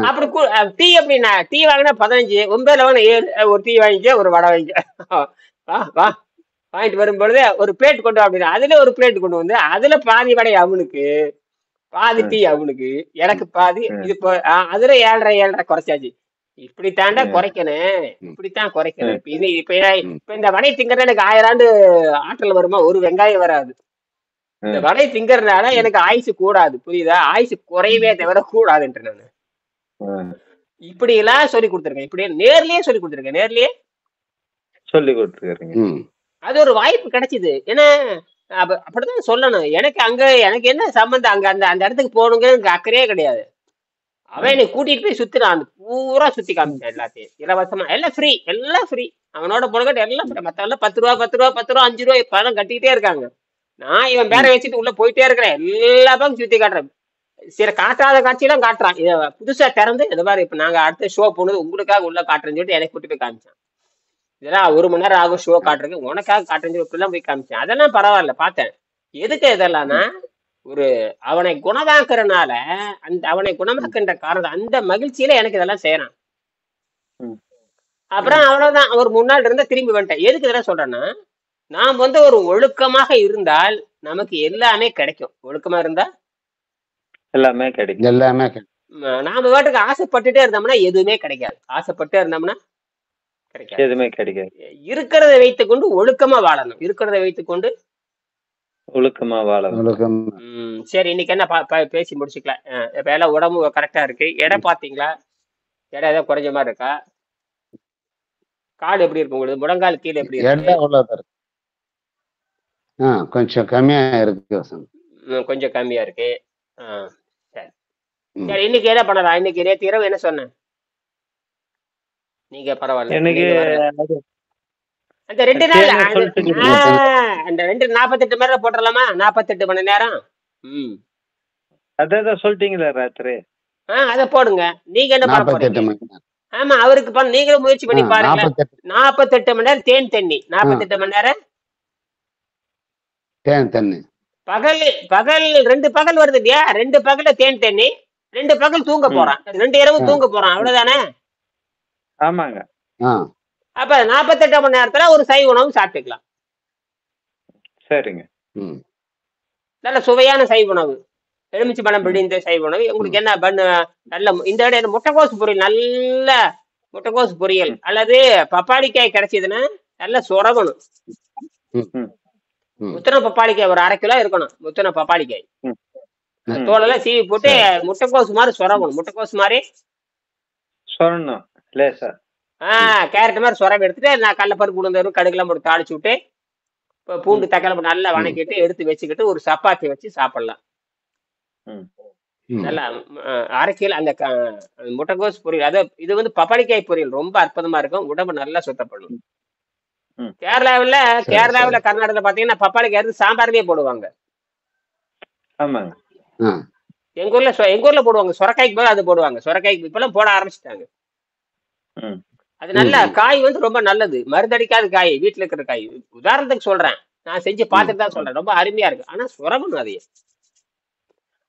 அப்படி டீ அப்படின்னா, டீ வாங்கினா 15, உன் பேர்ல வாங்கினா 7, ஒரு டீ வாங்கிக்க, ஒரு வடை வாங்கிக்க. வா வாங்கிட்டு வரும்பொழுது ஒரு பிளேட் கொண்டு வா அப்படின்னா அதுல ஒரு பிளேட் கொண்டு வந்து அதுல பாதி வடை அவனுக்கு, பாதி ம், டீ அவனுக்கு, எனக்கு பாதி. ம், இது அதுல 7.5 குறைச்சாச்சு. இப்படித்தாண்டா ம், குறைக்கணும், ம், இப்படித்தான் குறைக்கணும். ம், ம், இப்ப இந்த வடை திங்கறத எனக்கு 1000 ஆண்டு ஆற்றல் வருமா? ஒரு வெங்காயம் வராது. இந்த ம், வடை திங்கறதுனால ம், எனக்கு ஆயுசு கூடாது, புரியுதா? ஆயுசு குறையவே தவிர கூடாதுன்ற நானு ம். இப்படி எல்லாம் சொல்லி கொடுத்துருக்கேன். இப்படி நேர்லயே சொல்லி கொடுத்துருக்கேன், நேர்லயே. சொல்லி கொடுத்துருக்கீங்க. ம், அது ஒரு வாய்ப்பு கிடைச்சது. ஏன்னா அப்படிதான் சொல்லணும். எனக்கு என்ன சம்பந்தம்? அங்க அந்த அந்த இடத்துக்கு போகணுங்க எனக்கு அக்கறையே கிடையாது. அவன் ம், என்னை கூட்டிட்டு போய் சுத்தினான், பூரா சுத்தி ம், காமிச்சான் எல்லாத்தையும் இலவசமா. எல்லாம் ஃப்ரீ, எல்லாம் ஃப்ரீ. அவனோட பொழுது எல்லாம் ஃப்ரீ. மத்தவங்க 10 ரூபா 10 ரூபா 10 ரூபா 5 ரூபாய் பணம் கட்டிக்கிட்டே இருக்காங்க. நான் இவன் பேரை ம், வச்சுட்டு உள்ள போயிட்டே இருக்கிறேன், எல்லா பக்கம் சுத்தி காட்டுறேன். சில காட்டாத காட்சியெல்லாம் காட்டுறான். இத புதுசா திறந்து இந்த மாதிரி இப்ப நாங்க அடுத்த ஷோ போனது உங்களுக்காக உள்ள காட்டுறேன்னு சொல்லிட்டு எனக்கு கூட்டி போய் காமிச்சான். இதெல்லாம் 1 மணி நேரம் ஆகும் ஷோ காட்டுறதுக்கு, உனக்காக காட்டுறேன்னு இப்படிலாம் போய் காமிச்சேன். அதெல்லாம் பரவாயில்ல, பார்த்தேன். எதுக்கு இதெல்லாம்னா, ம், ஒரு அவனை குணமாக்குறனால, அவனை ம், குணமாக்குன்ற காரணம் அந்த மகிழ்ச்சியில எனக்கு இதெல்லாம் செய்யறான். ம், அப்புறம் ம். அவ்வளவுதான். ஒரு 3 நாள் இருந்தா திரும்பி வந்துட்டேன். எதுக்கு இதெல்லாம் சொல்றேன்னா, நாம் ஒரு ஒழுக்கமாக இருந்தால் நமக்கு எல்லாமே கிடைக்கும். ஒழுக்கமா இருந்தா எல்லாமே கிடைக்கும். எல்லாமே நாம பாட்டுக்கு ஆசைப்பட்டுட்டே இருந்தோம்னா எதுவுமே கிடைக்காது. ஆசைப்பட்டே இருந்தோம்னா கிடைக்காது. எதுவுமே கிடைக்காது. இருக்கிறதை வைத்துக்கொண்டு ஒழுக்கமா வாழணும். இருக்கிறதை வைத்துக்கொண்டு ஒழுக்கமா வாழணும். ஒழுக்கம். சரி, இன்னைக்கு என்ன பேசி முடிச்சுக்கலாம். இப்ப எல்லாம் உடம்பு கரெக்டா இருக்கு. எடை பாத்தீங்களா? எடை ஏதாவது குறைஞ்ச மாதிரி இருக்கா? கால் எப்படி இருக்கு உங்களுக்கு? முழங்கால் கீழே எப்படி இருக்கு? எடை அவ்வளவுதான் இருக்கு. கொஞ்சம் கம்மியா இருக்கு வசந்த். கொஞ்சம் கம்மியா இருக்கு. சரி ம். சரி, இன்னைக்கு என்ன பண்ணலாம்? இன்னைக்கு நேற்று இரவு என்ன சொன்னேன்? நீங்க பரவாயில்ல, எனக்கு நீங்க வரல. அது அந்த 2 நாள் தேனை சொல்லிட்டு அந்த 48 மணி நேரம் போட்டுடலாமா? 48 மணி நேரம். அதான் சொல்லிட்டீங்களா ராத்திரி? அதை போடுங்க. நீங்க என்ன பண்ண 48 போறீங்க? மணி நேரம். ஆமா, அவருக்கு பண்ண. நீங்களும் முயற்சி பண்ணி பாருங்க. 48 48 மணி நேரம் தேன் தண்ணி. 48 மணி நேரம் தேன் தண்ணி. பகல் 2 பகல் வருது இல்லையா? 2 பகல்ல தேன் தண்ணி, 2 பகல் தூங்க போறான், 2 இரவு தூங்க போறான், அவ்வளவுதானே? ஆமாங்க. அப்ப 48 மணி நேரத்துல ஒரு சைவ உணவு சாப்பிட்டுக்கலாம். சரிங்க. நல்ல சுவையான சைவ உணவு, எலுமிச்சை பழம் பிடிந்த சைவ உணவு. உங்களுக்கு என்ன பண்ணு? நல்ல இந்த இடம் முட்டைக்கோசு பொரியல், நல்ல முட்டைக்கோசு பொரியல் அல்லது பப்பாளிக்காய் கிடைச்சதுன்னா நல்ல சொரவணும். முத்தின பப்பாளிக்காய் ஒரு 1/2 கிலோ இருக்கணும். முத்தின பப்பாளிக்காய் தோலெல்லாம் சீவி போட்டு முட்டைக்கோசு மாதிரி சொரவணும். முட்டைக்கோசு மாதிரி சொரணும் லேசா. கேரட் மாதிரி சொரவை எடுத்துட்டு, நான் கடலப்பருப்பு உளுந்தரும் கடுகுலாம் போட்டு தாளிச்சு விட்டு, பூண்டு தக்காளி போட்டு நல்லா வணக்கிட்டு எடுத்து வச்சுக்கிட்டு ஒரு சப்பாத்தி வச்சு சாப்பிடலாம். நல்லா 1/2 கிலோ அந்த முட்டைக்கோஸ் பொரியல். அது இது பப்பாளிக்காய் பொரியல் ரொம்ப அற்புதமா இருக்கும். உடம்பு நல்லா சுத்தப்படணும். கேரளாவில் கர்நாடகாவில் பாத்தீங்கன்னா பப்பாளிக்காய் எடுத்து சாம்பார்லயே போடுவாங்க. ஆமாங்க. எங்க ஊர்ல போடுவாங்க. சொரக்காய்க்கு போது அது போடுவாங்க. சொரக்காய்க்கு இப்பெல்லாம் போட ஆரம்பிச்சுட்டாங்க. அது நல்ல காய், ரொம்ப நல்லது, மருந்தடிக்காத காய், வீட்டுல இருக்கிற காய். உதாரணத்துக்கு சொல்றேன், நான் செஞ்சு பார்த்துட்டு தான் சொல்றேன். ரொம்ப அருமையா இருக்கு. ஆனா சுரவணும் அதையே.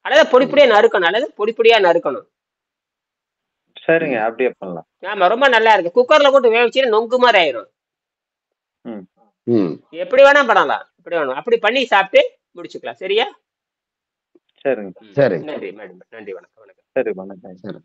அல்லது பொடிப்பொடியா நறுக்கணும், அல்லது பொடிப்பொடியா நறுக்கணும். சரிங்க, அப்படியே பண்ணலாம். ஆமா, ரொம்ப நல்லா இருக்கு. குக்கர்ல போட்டு வேவிச்சு நொங்கு மாதிரி ஆயிரும். எப்படி வேணா பண்ணலாம், எப்படி வேணும் அப்படி பண்ணி சாப்பிட்டு முடிச்சுக்கலாம். சரியா? சரிங்க. சரி. நன்றி மேடம், நன்றி, வணக்கம். சரி, வணக்கம்.